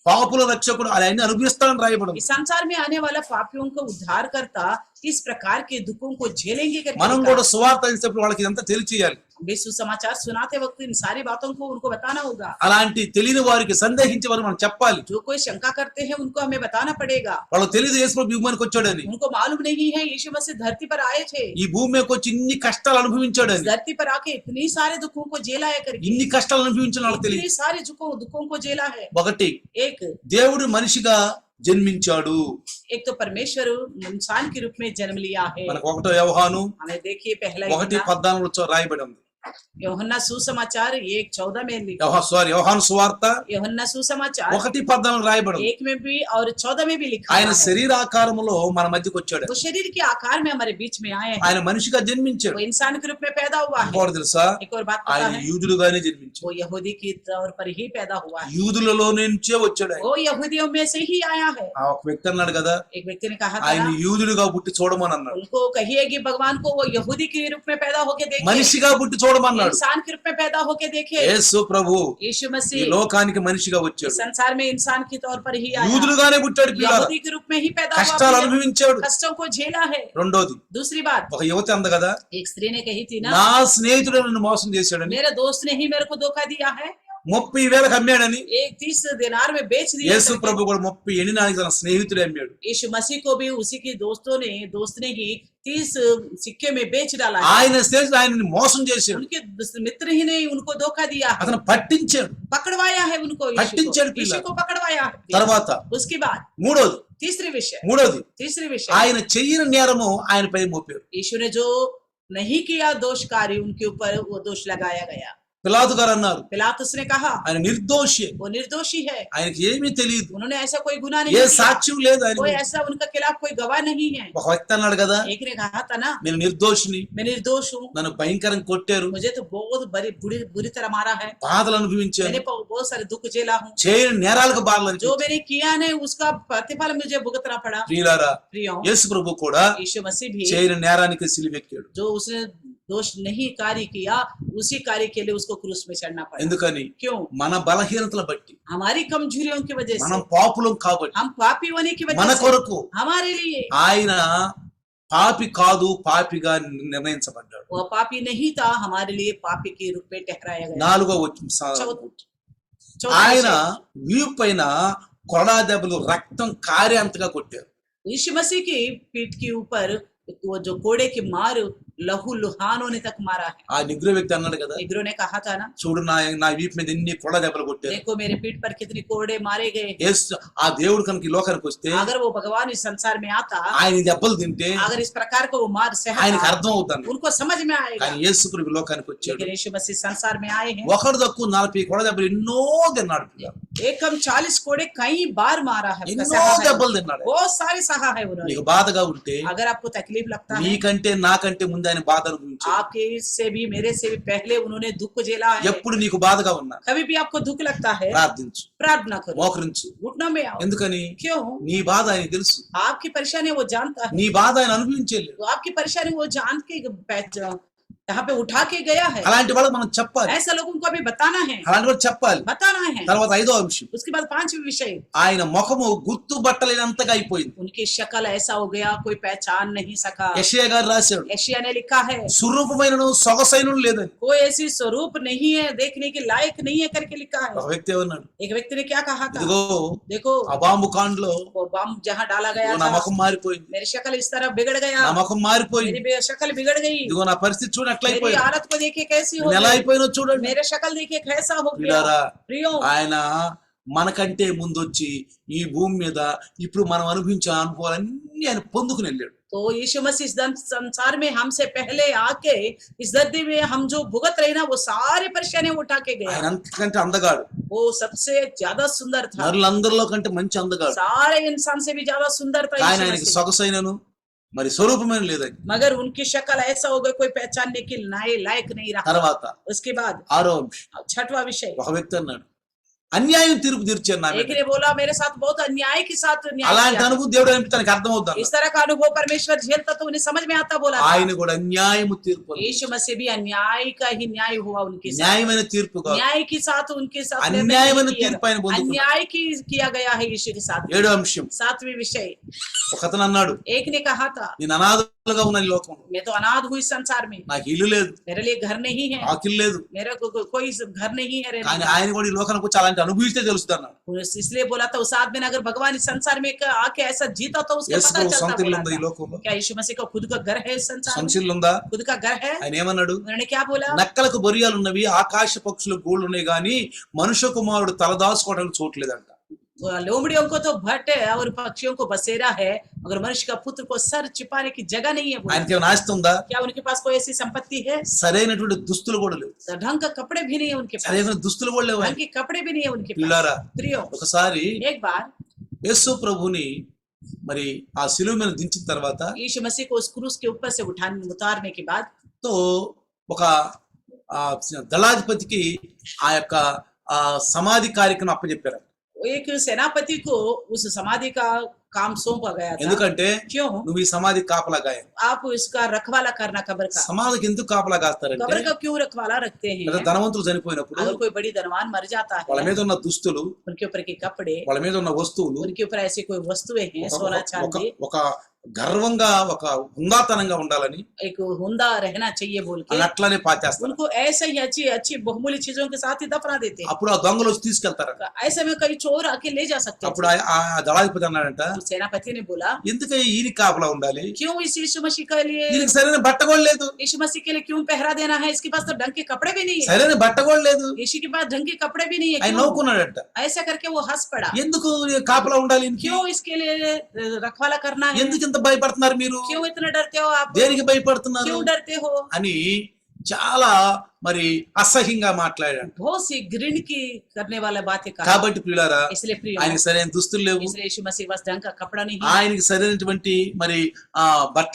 పాపుల రక్షకుడు, ఆయన అనుభవిస్తానని రాయబడి ఉంది. इस संसार में आने वाला पापियों को उद्धार करता इस प्रकार के दुखों को झेलेंगे करके మనం लिखा। కూడా సువార్త ఇచ్చినప్పుడు వాళ్ళకి ఇదంతా తెలియచేయాలి. वे सुसमाचार सुनाते वक्त इन सारी बातों को उनको बताना होगा। అలాంటి తెలియని వారికి, సందేహించే వారికి మనం చెప్పాలి. जो कोई शंका करते हैं उनको हमें बताना पड़ेगा। వాళ్ళకి తెలియదు యేసు ప్రభు భూమికి వచ్చాడని, उनको मालूम नहीं है यीशु मसीह धरती पर आए थे, ఈ భూమి మీదకి వచ్చి ఇన్ని కష్టాలు इस అనుభవించాడని. धरती पर आके इतनी सारे दुखों को झेला है करके, ఇన్ని కష్టాలు అనుభవించిన వాళ్ళకి इतनी తెలియదు. सारे दुखों को झेला है। ఒకటి, एक దేవుడు మనిషిగా జన్మించాడు. एक तो परमेश्वर इंसान के रूप में जन्म लिया है। మనకు 1 యోహాను हमें देखिए पहला 1:14 रायబడి ఉంది. యోహన్నా सुसमाचार 1:14 में लिखा। యోహాను సువార్త యోహన్నా सुसमाचार 1:14 రాయబడి ఉంది. 1 में भी और 14 में भी लिखा ఆయన है। శరీరాకారములో మన మధ్యకి వచ్చాడు. वो शरीर के आकार में हमारे बीच में आए हैं। ఆయన మనిషిగా జన్మించాడు. वो इंसान के रूप में पैदा हुआ है। ఇంకోటి తెలుసా, एक और बात पता ఆయన है, యూదులుగానే జన్మించాడు. वो यहूदी की तौर पर ही पैदा हुआ है। యూదులలో నుంచే వచ్చాడు ఆయన. वो यहूदियों में से ही आया है। ఆ ఒక వ్యక్తి అన్నాడు కదా, एक व्यक्ति ने कहा ఆయన था, యూదులుగా పుట్టి చూడమని అన్నాడు. उनको कहिए कि भगवान को वो यहूदी के रूप में पैदा होके देखिए, మనిషిగా పుట్టి చూడ చూడమన్నాడు. इंसान के रूप में पैदा होके देखे। యేసు ప్రభు यीशु ఈ मसीह లోకానికి మనిషిగా इस వచ్చాడు. संसार में इंसान के तौर पर ही आया, యూదులుగానే పుట్టాడు పిల్లారా. यहूदी के रूप में ही पैदा हुआ, కష్టాలు अपने అనుభవించాడు. कष्टों को झेला है। రెండోది, दूसरी बात, ఒక యువతి అంద కదా, एक स्त्री ने कही थी ना, నా స్నేహితుడు నన్ను మోసం చేశాడని, मेरे दोस्त ने ही मेरे को धोखा दिया है, 30,000 అమ్మాడని. एक 30 दिनार में बेच दिया యేసు करके। ప్రభు కూడా 30 ఎనినానికి తన స్నేహితుడే అమ్మాడు. यीशु मसीह को भी उसी के दोस्त ने ही 30 सिक्के में बेच डाला है। ఆయన స్నేహితుడు ఆయనని మోసం చేశాడు. उनके मित्र ही ने उनको धोखा दिया है, అతను పట్టించాడు. पकड़वाया है उनको, పట్టించాడు यीशु పిల్ల. को पकड़वाया है। తర్వాత उसके बाद మూడోది, तीसरी विषय, ఆయన చెయ్యని నేరము ఆయనపై మోపారు. यीशु ने जो नहीं किया दोषकारी, उनके ऊपर वो दोष लगाया गया। పిలాతు గారు అన్నారు, पिलातुस ने कहा ఆయన నిర్దోషి, वो निर्दोषी है, ఆయనకి ఏమీ తెలియదు, उन्होंने ऐसा कोई गुनाह नहीं ఏ किया, సాక్ష్యం లేదు ఆయన कोई గురించి. ऐसा उनका खिलाफ कोई गवाह नहीं है। ఒక వ్యక్తి అన్నాడు కదా, एक ने कहा था ना, నేను నిర్దోషిని, मैं निर्दोष हूँ, నన్ను భయంకరంగా కొట్టారు, मुझे तो बहुत बुरी तरह मारा है, బాధలు అనుభవించాను, मैंने बहुत सारे दुख झेला हूँ, చేయని నేరాలకు బాధలు जो అనిపించాయి. मैंने किया नहीं उसका प्रतिफल मुझे भुगतना पड़ा। ప్రియులారా, प्रियो, యేసు ప్రభు కూడా यीशु मसीह भी చేయని నేరానికి సిలువెక్కాడు. जो उसने दोष नहीं कार्य किया, उसी कार्य के लिए उसको क्रूस में चढ़ना पड़ा। ఎందుకని? क्यों? మన బలహీనతల బట్టి, हमारी कमजोरियों की वजह से, మనం పాపులం కాబట్టి, हम पापी होने की మన वजह से, కొరకు हमारे लिए ఆయన పాపి కాదు, పాపిగా నిర్ణయించబడ్డాడు. वो पापी नहीं था, हमारे लिए पापी के रूप में ठहराया गया। 4వ వచనం, चौथा ఆయన विषय, వీపు పైన కొరడా దెబ్బలు రక్తం కారేంతగా కొట్టారు. यीशु मसीह की पीठ के ऊपर वो जो कोड़े की मार लहू लुहान होने तक मारा है। ఆ నిగ్రో వ్యక్తి అన్నాడు కదా, निग्रो ने कहा था ना, చూడు నా వీపు మీద ఎన్ని కొరడా దెబ్బలు కొట్టారు. देखो मेरे पीठ पर कितने कोड़े मारे गए। యేసు ఆ దేవుడు కనుక ఈ లోకానికి వస్తే, अगर वो भगवान इस संसार में आता, ఆయన దెబ్బలు తింటే अगर इस प्रकार को वो मार ఆయనకి सहता, అర్థం అవుతాను. उनको समझ में आएगा। కానీ యేసు ప్రభు ఈ లోకానికి వచ్చాడు. लेकिन यीशु मसीह संसार में आए हैं, ఒకడు తక్కువ 40 కొరడా దెబ్బలు ఎన్నో తిన్నాడు. एक कम 40 कोड़े कई बार मारा है, ఎన్నో सहा है, దెబ్బలు తిన్నాడు. बहुत सारे सहा है उन्होंने। నీకు బాధగా ఉంటే, अगर आपको तकलीफ लगता है, నీకంటే నాకంటే ముందు ఆయన బాధ అనుభవించాడు. आपके से भी मेरे से भी पहले उन्होंने दुख झेला है। ఎప్పుడు నీకు బాధగా ఉన్నా कभी भी आपको दुख लगता है, ప్రార్థించు, प्रार्थना करो, మోకరించు. घुटनों में आओ। ఎందుకని? क्यों? నీ బాధ ఆయన తెలుసు, आपकी परेशानी वो जानता है, నీ బాధ ఆయన అనుభవించలేదు. तो आपकी परेशानी वो जान के यहाँ पे उठा के गया है। అలాంటి వాళ్ళకి మనం చెప్పాలి, ऐसा लोगों को अभी बताना है, అలాంటి వాళ్ళు చెప్పాలి. बताना है। తర్వాత 5వ అంశం, उसके बाद 5वां विषय, ఆయన ముఖము గుర్తు బట్టలేనంతగా అయిపోయింది. उनकी शक्ल ऐसा हो गया कोई पहचान नहीं सका। యెషయా గారు రాశాడు, यशायाह ने लिखा है, సురూపమైనను సొగసైనను లేదని. कोई ऐसी स्वरूप नहीं है, देखने के लायक नहीं है करके लिखा है। ఒక వ్యక్తి ఏమన్నాడు, एक व्यक्ति ने क्या कहा था, ఇదిగో देखो ఆ బాంబు కాండ్లో वो बम जहाँ डाला गया నా था, ముఖం మారిపోయింది, मेरी शक्ल इस तरह बिगड़ गया, నా ముఖం మారిపోయింది, मेरी शक्ल बिगड़ गई, ఇదిగో నా పరిస్థితి చూడు मेरी ఎట్లయిపోయింది, हालत को देखिए कैसी हो నేను ఎలా गई, అయిపోయినో చూడండి. मेरे शक्ल देखिए कैसा हो गया। పిల్లారా, प्रियो, ఆయన మనకంటే ముందొచ్చి ఈ భూమి మీద ఇప్పుడు మనం అనుభవించే అనుభవాలన్నీ ఆయన పొందుకుని వెళ్ళాడు. तो यीशु मसीह इस संसार में हमसे पहले आके इस धरती में हम जो भुगत रहे ना, वो सारी परेशानियां उठा के गया। ఆయన అంతకంటే అందగాడు, वो सबसे ज्यादा सुंदर था, నరులందరిలో కంటే మంచి అందగాడు. सारे इंसान से भी ज्यादा सुंदर था ఆయన यीशु ఆయనకి मसीह। సొగసైనను మరి స్వరూపమైన లేదని. मगर उनकी शक्ल ऐसा हो गया कोई पहचानने के लायक नहीं रहा। తర్వాత उसके बाद 6వ అంశం, 6वां विषय, ఒక వ్యక్తి అన్నాడు, అన్యాయం తీర్పు తీర్చాను నా एक మీద. ने बोला मेरे साथ बहुत अन्याय के साथ न्याय అలాంటి किया। అనుభవం దేవుడు అనిపించడానికి అర్థం అవుతాను. इस तरह का अनुभव परमेश्वर झेलता तो उन्हें समझ में आता, बोला था। ఆయన కూడా అన్యాయము తీర్పు, यीशु मसीह भी अन्याय का ही न्याय हुआ उनके साथ, న్యాయమైన తీర్పు కాదు, न्याय के साथ उनके साथ అన్యాయమైన निर्णय नहीं తీర్పు ఆయన किया, పొందుకున్నాడు. अन्याय की किया गया है यीशु के साथ। 7వ అంశం, 7वें विषय, ఒక అతను అన్నాడు, एक ने कहा था నేను అనాథలుగా ఉన్న ఈ లోకం, मैं तो अनाथ हूँ इस संसार में, నాకు ఇల్లు లేదు, मेरे लिए घर नहीं है, ఆకిల్ లేదు. मेरा कोई घर नहीं है रहने కానీ का। ఆయన కూడా ఈ లోకానికి వచ్చి అలాంటి అనుభవిస్తే తెలుస్తుంది అన్నాడు. इसलिए बोला था उस आदमी ने, अगर भगवान इस संसार में आके ऐसा जीता तो उसको యేసు पता ప్రభు चलता, సొంత ఇల్లు बोला ఉందా ఈ था। లోకంలో? क्या यीशु मसीह का खुद का घर है इस संसार సొంత में? ఇల్లు ఉందా? खुद का घर है? ఆయన ఏమన్నాడు, उन्होंने क्या बोला, నక్కలకు బొరియాలు ఉన్నవి, ఆకాశ పక్షులకు గూళ్ళు ఉన్నాయి, గాని మనుష్య కుమారుడు తలదాచుకోవడానికి చోట్లేదంట. लोमड़ियों को तो भट्ट है और पक्षियों को बसेरा है, मगर मनुष्य का पुत्र को सर छिपाने की जगह नहीं है, बोला। ఆయనకి ఏమైనా ఆస్తి ఉందా? क्या उनके पास कोई ऐसी संपत्ति है? సరైనటువంటి దుస్తులు కూడా లేవు, ढंग का कपड़े भी नहीं है उनके पास, సరైన దుస్తులు కూడా లేవు. ढंग के कपड़े भी नहीं है उनके पास। పిల్లారా, प्रियो, ఒకసారి एक बार యేసు ప్రభుని మరి ఆ శిలువ మీద దించిన తర్వాత यीशु मसीह को उस क्रूस के ऊपर से उतारने के बाद తో ఒక దళాధిపతికి ఆ యొక్క సమాధి కార్యక్రమం అప్పచెప్పారు. एक सेनापति को उस समाधि का काम सौंपा गया था। ఎందుకంటే क्यों? నువ్వు ఈ సమాధి కాపలా గాయం. आप इसका रखवाला करना कब्र का। సమాధికి ఎందుకు కాపలా కాస్తారంటే कब्र का क्यों रखवाला रखते లేదా हैं? ధనవంతులు చనిపోయినప్పుడు अगर कोई बड़ी धनवान मर जाता వాళ్ళ है, మీద ఉన్న దుస్తులు, उनके ऊपर के कपड़े, వాళ్ళ మీద ఉన్న వస్తువులు उनके ऊपर ऐसी कोई वस्तुएं हैं, ఒక सोना ఒక चांदी, ఒక గర్వంగా ఒక హుందాతనంగా ఉండాలని एक हुंदा रहना चाहिए बोल के అని అట్లానే పాచేస్తారు. उनको ऐसे ही अच्छी अच्छी बहुमूल्य चीजों के साथ ही दफना देते हैं। అప్పుడు ఆ దొంగలు వచ్చి తీసుకెళ్తారంట. ऐसे में कई चोर आके ले जा सकते అప్పుడు हैं। ఆ దళాధిపతి అన్నాడంట, तो सेनापति ने बोला, ఎందుకు ఈయన కాపలా ఉండాలి, क्यों इस यीशु मसीह के लिए, ఈయనకి సరైన బట్ట కూడా లేదు, यीशु मसीह के लिए क्यों पहरा देना है? इसके पास तो ढंग के कपड़े भी नहीं है, సరైన బట్ట కూడా లేదు. यीशु के पास ढंग के कपड़े भी नहीं है, ఆయన क्यों? నవ్వుకున్నాడంట. ऐसा करके वो हंस पड़ा। ఎందుకు కాపలా ఉండాలి ఈయనకి? क्यों इसके लिए रखवाला करना है? ఎందుకు ఇంత భయపడుతున్నారు మీరు, क्यों इतना डरते हो आप? దేనికి భయపడుతున్నారు क्यों डरते हो? అని చాలా మరి అసహ్యంగా మాట్లాడాడు. बहुत सी घृण की करने वाला बातें कहा। కాబట్టి ప్రియులారా, इसलिए प्रिय, ఆయనకి సరైన దుస్తులు లేవు, इसलिए यीशु मसीह बस ढंग का कपड़ा नहीं है ఆయనకి సరైనటువంటి మరి బట్ట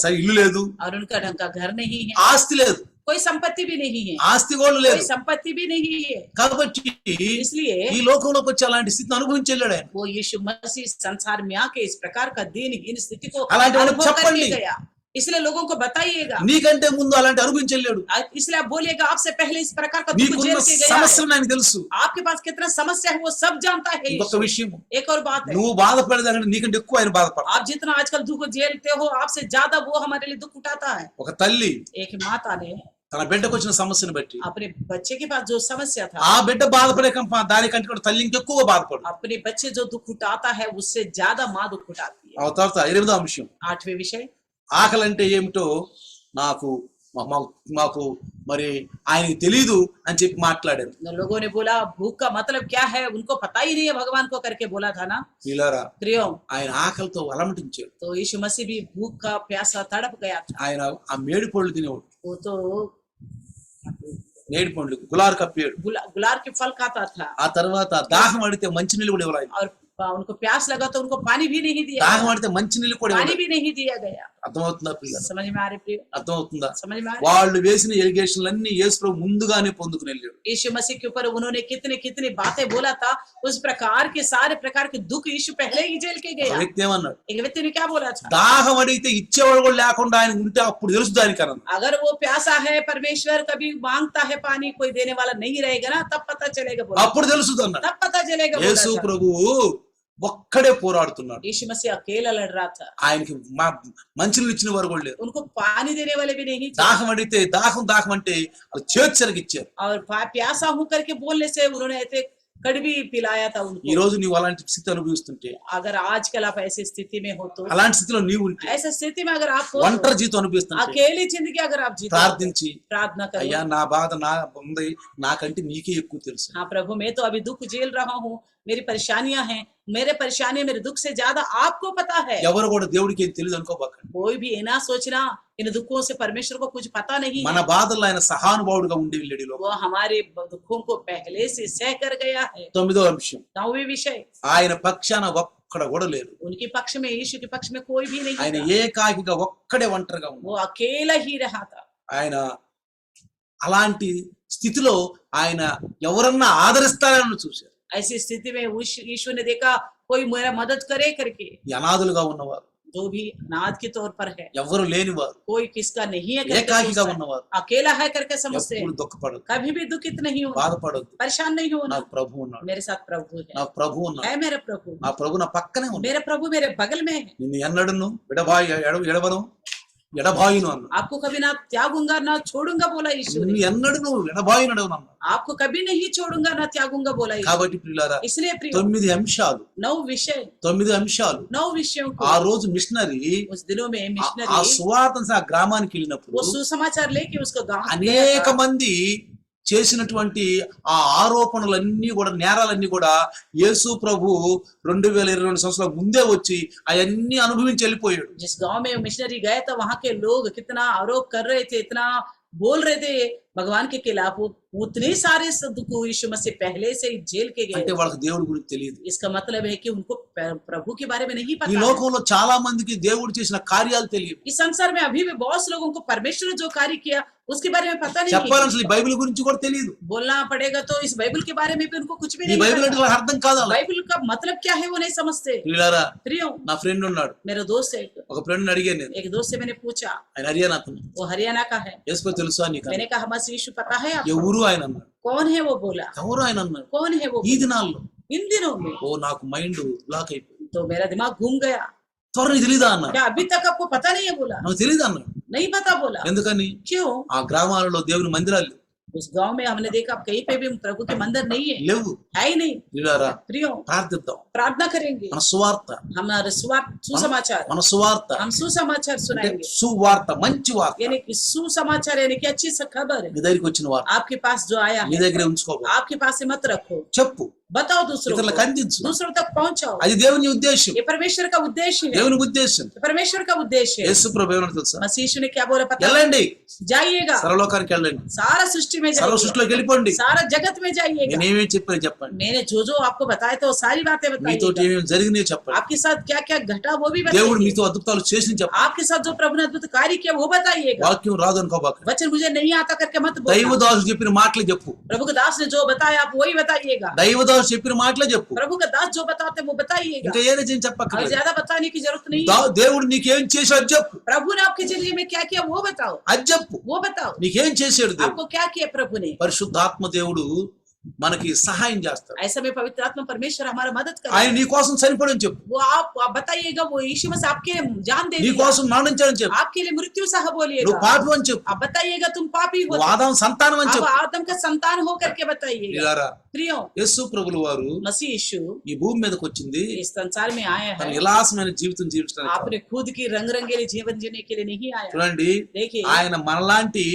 సరి ఇల్లు లేదు, और उनका ढंग का घर नहीं है, ఆస్తి లేదు, कोई संपत्ति भी नहीं है, ఆస్తి కూడా లేదు. कोई संपत्ति भी नहीं है। కాబట్టి इसलिए ఈ లోకంలోకి వచ్చి అలాంటి స్థితిని అనుభవించి వెళ్ళాడు ఆయన. वो यीशु मसीह संसार में आके इस प्रकार का दीनहीन स्थिति को అలాంటి వాళ్ళకి अनुभव करके చెప్పండి, गया। इसलिए लोगों को बताइएगा, నీకంటే ముందు అలాంటి అనుభవించి వెళ్ళాడు. इसलिए आप बोलिएगा, आपसे पहले इस प्रकार का दुख నీకున్న झेल के गया है। సమస్యలు ఆయనకు తెలుసు. आपके पास कितना समस्या है वो सब जानता है ఇంకొక यीशु। విషయం, एक और बात है, నువ్వు బాధపడేదాకంటే నీకంటే ఎక్కువ ఆయన బాధపడతాడు. आप जितना आजकल दुख झेलते हो, आपसे ज्यादा वो हमारे लिए दुख उठाता है। ఒక తల్లి एक माता ने తన బిడ్డకు వచ్చిన సమస్యను బట్టి अपने बच्चे के पास जो समस्या था, ఆ బిడ్డ బాధపడే దానికంటే కూడా తల్లి ఇంకెక్కువ బాధపడు. अपने बच्चे जो दुख उठाता है उससे ज्यादा माँ दुख उठाती है। ఆ తర్వాత 8వ అంశం, 8वें विषय, ఆకలి అంటే ఏమిటో మాకు మరి ఆయనకి తెలీదు అని చెప్పి మాట్లాడారు. लोगों ने बोला भूख का मतलब क्या है, उनको पता ही नहीं है, भगवान को करके बोला था ना। వీళ్ళారా, प्रियो, ఆయన ఆకలితో అలమటించాడు. तो यीशु मसीह भी भूख का प्यासा तड़प गया था। ఆయన ఆ మేడి పళ్ళు తినేవాడు. वो तो మేడి పండ్లు గులారు కప్పాడు. गुलार के फल खाता था। ఆ తర్వాత దాహం అడిగితే మంచినీళ్ళు కూడా ఇవ్వాలి. और उनको प्यास लगा तो उनको पानी भी नहीं दिया దాహం गया। అడిగితే మంచినీళ్ళు కూడా पानी ఇవ్వాలి. भी नहीं दिया गया। అర్థమవుతుందా పిల్లలు? समझ में आ रहे प्रियो? అర్థమవుతుందా? समझ में आ रहे? వాళ్ళు వేసిన ఎలిగేషన్లన్నీ యేసు ప్రభు ముందుగానే పొందుకుని వెళ్ళాడు. यीशु मसीह के ऊपर उन्होंने कितने कितनी बातें बोला था, उस प्रकार के सारे प्रकार के दुख यीशु पहले ही झेल के ఒక गया। వ్యక్తి ఏమన్నాడు, एक व्यक्ति ने क्या बोला था, దాహం అడిగితే ఇచ్చేవాడు కూడా లేకుండా ఆయన ఉంటే అప్పుడు తెలుసు దానికి అన్నది. अगर वो प्यासा है, परमेश्वर कभी मांगता है पानी, कोई देने वाला नहीं रहेगा ना, तब पता चलेगा बोला। అప్పుడు తెలుసు అన్నాడు. तब पता चलेगा बोला యేసు था। ప్రభువు ఒక్కడే పోరాడుతున్నాడు. यीशु मसीह अकेला लड़ रहा था, ఆయనకి మంచినీళ్ళు ఇచ్చిన వారు కూడా లేరు. उनको पानी देने वाले भी नहीं थे। దాహం అడిగితే దాహం అంటే అది చేర్చరికి ఇచ్చారు. और प्यासा हूं करके बोलने से उन्होंने ऐसे कड़वी पिलाया था ఈ उनको। రోజు నీవు అలాంటి స్థితి అనుభవిస్తుంటే, अगर आजकल आप ऐसी स्थिति में हो तो, అలాంటి స్థితిలో నీవు ఉంటే, ऐसी स्थिति में अगर आप हो, ఒంటరి జీవితం అనుభవిస్తుంటే अकेली जिंदगी अगर आप जीते, ప్రార్థించి, प्रार्थना करो, అయ్యా నా బాధ నా ఉంది, నాకంటే నీకే ఎక్కువ తెలుసు. हाँ प्रभु, मैं तो अभी दुख झेल रहा हूँ, मेरी परेशानियां हैं, मेरे परेशानी मेरे दुख से ज्यादा आपको पता है। ఎవరు కూడా దేవుడికి ఏం తెలియదు అనుకోబాకండి. कोई भी ये ना सोचना इन दुखों से परमेश्वर को कुछ पता नहीं మన है। బాధల్లో ఆయన సహానుభావుడుగా ఉండి వెళ్ళాడు ఈ లోకం. वो हमारे दुखों को पहले से सह कर गया है। 9వ అంశం, 9वें विषय, ఆయన పక్షాన ఒక్కడ కూడా లేరు. उनके पक्ष में, यीशु के पक्ष में कोई भी नहीं ఆయన था। ఏకాకిగా ఒక్కడే ఒంటరిగా ఉన్నాడు. वो अकेला ही रहा था। ఆయన అలాంటి స్థితిలో ఆయన ఎవరన్నా ఆదరిస్తారని చూశారు. ऐसी स्थिति में यीशु ने देखा कोई मेरा मदद करे करके, ఈ అనాథులుగా ఉన్నవారు, जो भी अनाथ के तौर पर है, ఎవరు లేనివారు, कोई किसका नहीं है करके ఏకాకిగా सोचता है, ఉన్నవారు अकेला है करके समझते हैं, ఎప్పుడు దుఃఖపడదు, कभी भी दुखित नहीं होना, బాధపడొద్దు. परेशान नहीं होना। నాకు ప్రభు ఉన్నాడు, मेरे साथ प्रभु है, నాకు ప్రభు ఉన్నాడు, है मेरा प्रभु, నా ప్రభు నా పక్కనే ఉన్నాడు. मेरा प्रभु मेरे बगल में है। నిన్ను ఎన్నడను ఎడవను ఎడబాయును అన్నాడు. आपको कभी ना त्यागूंगा ना छोड़ूंगा बोला यीशु ने। నిన్ను ఎన్నడను ఎడబాయును అన్నాడు. आपको कभी नहीं छोड़ूंगा ना त्यागूंगा बोला यीशु। కాబట్టి ప్రియులారా, इसलिए प्रिय, 9 అంశాలు 9 विषय, 9 అంశాలు 9 विषयों ఆ को రోజు మిషనరీ उस दिनों में ఆ मिशनरी సువార్తను ఆ గ్రామానికి వెళ్ళినప్పుడు वो सुसमाचार लेके उसको गांव में गया అనేక था। మంది చేసినటువంటి ఆ ఆరోపణలన్నీ కూడా, నేరాలన్నీ కూడా యేసు ప్రభు 2022 సంవత్సరాల ముందే వచ్చి అవన్నీ అనుభవించి వెళ్ళిపోయాడు. जिस गांव में मिशनरी गए थे वहां के लोग कितना आरोप कर रहे थे, इतना बोल रहे थे, भगवान के खिलाफ वो उतने सारे सदुको यीशु मसीह पहले से ही जेल के అంటే गए। వాళ్ళకి దేవుడి గురించి తెలియదు. इसका मतलब है कि उनको प्रभु के बारे में नहीं ఈ पता है। లోకంలో చాలా మందికి దేవుడు చేసిన కార్యాలు తెలియవు. इस संसार में अभी भी बहुत से लोगों को परमेश्वर ने जो कार्य किया उसके बारे में पता नहीं है। చెప్పాలని అసలు ఈ బైబిల్ గురించి కూడా తెలియదు. बोलना पड़ेगा तो इस बाइबल के बारे में भी उनको कुछ भी ఈ नहीं బైబిల్ అంటే पता। వాళ్ళకి అర్థం కాదు. అలా बाइबल का मतलब क्या है वो नहीं समझते। ప్రియులారా, प्रियो, నా ఫ్రెండ్ ఉన్నాడు. मेरा दोस्त है, ఒక ఫ్రెండ్ అడిగాను నేను. एक दोस्त से मैंने पूछा, ఆయన హర్యానా అతను. वो हरियाणा का है। యేసు తెలుసా నీకు? मैंने कहा मसीह यीशु पता है आपको? ఎవరు ఆయన అన్నాడు. कौन है वो? बोला ఎవరు ఆయన అన్నాడు. कौन है वो? ఈ దినాల్లో इन दिनों में ఓ నాకు మైండ్ బ్లాక్ అయిపోయింది. तो मेरा दिमाग घूम गया। త్వరగా నీకు తెలీదా అన్నాడు. क्या अभी तक आपको पता नहीं है? बोला నాకు తెలీదు అన్నాడు. नहीं पता। बोला ఎందుకని? क्यों? ఆ గ్రామాలలో దేవుని మందిరాలు उस गांव में हमने देखा अब कहीं पे भी प्रभु के मंदिर नहीं है, లేవు. है ही नहीं। ప్రియులారా, प्रियो, ప్రార్థిద్దాం. प्रार्थना करेंगे। మన సువార్త, हमारे सुसमाचार, మన సువార్త हम सुसमाचार అంటే सुनाएंगे। సువార్త మంచి వార్త. यानी कि सुसमाचार यानी कि अच्छी सा खबर నీ దగ్గరికి వచ్చిన వార్త आपके पास जो आया నీ है దగ్గరే ఉంచుకోకు. आपके पास से मत रखो, చెప్పు, बताओ दूसरों ఇతరులకు को, అందించు. दूसरों तक पहुंचाओ। అది దేవుని ఉద్దేశం. ये परमेश्वर का उद्देश्य है, దేవుని ఉద్దేశం. ये परमेश्वर का उद्देश्य है। యేసు ప్రభు ఏమన్నా తెలుసా? मसीह यीशु ने क्या बोला पता है? వెళ్ళండి, जाइएगा, సర్వలోకానికి వెళ్ళండి, सारा सृष्टि में సర్వ जाइएगा, సృష్టిలోకి వెళ్ళిపోండి. सारा जगत में जाइएगा। నేనేమేమి చెప్పాను చెప్పండి. मैंने जो जो आपको बताया था वो सारी बातें మీతో बताइएगा। ఏమేమి జరిగినాయో చెప్పండి. आपके साथ क्या क्या घटा वो भी దేవుడు बताइए। మీతో అద్భుతాలు చేసిన చెప్పండి. आपके साथ जो प्रभु ने अद्भुत कार्य किया वो बताइएगा। వాక్యం రాదు అనుకోబాక. वचन मुझे नहीं आता करके मत దైవ बोलना। దాసు చెప్పిన మాటలే చెప్పు. प्रभु का दास ने जो बताया आप वही बताइएगा। దైవ దాసు చెప్పిన మాటలే చెప్పు. प्रभु का दास जो बताते हैं वो बताइएगा। ఇంకా ఏ నిజం और చెప్పక్కర్లేదు. ज्यादा बताने की जरूरत नहीं है। దేవుడు నీకేం చేశాడు చెప్పు. प्रभु ने आपके जिंदगी में क्या किया वो बताओ, అది చెప్పు. वो बताओ। నీకేం చేశాడు దేవుడు. आपको क्या किया प्रभु ने? పరిశుద్ధాత్మ దేవుడు మనకి సహాయం చేస్తాడు. ऐसे में पवित्र आत्मा परमेश्वर हमारा मदद ఆయన करे। నీ కోసం చనిపోవడం చెప్పు. वो आप बताइएगा, वो यीशु मसीह आपके लिए जान दे నీ दिया, కోసం మరణించాడని చెప్పు. आपके लिए मृत्यु सह నువ్వు बोलिएगा। పాపం అని చెప్పు. आप बताइएगा तुम पापी हो, నువ్వు ఆదాం సంతానం అని आप చెప్పు. आदम का संतान हो करके बताइएगा। ప్రియులారా, प्रियो, యేసు ప్రభులు వారు मसीह यीशु ఈ భూమి మీదకి వచ్చింది इस संसार में आया తన है, విలాసమైన జీవితం జీవించడానికి. आपने खुद की रंग रंगीले जीवन जीने के लिए नहीं आया। చూడండి, देखिए, ఆయన మనలాంటి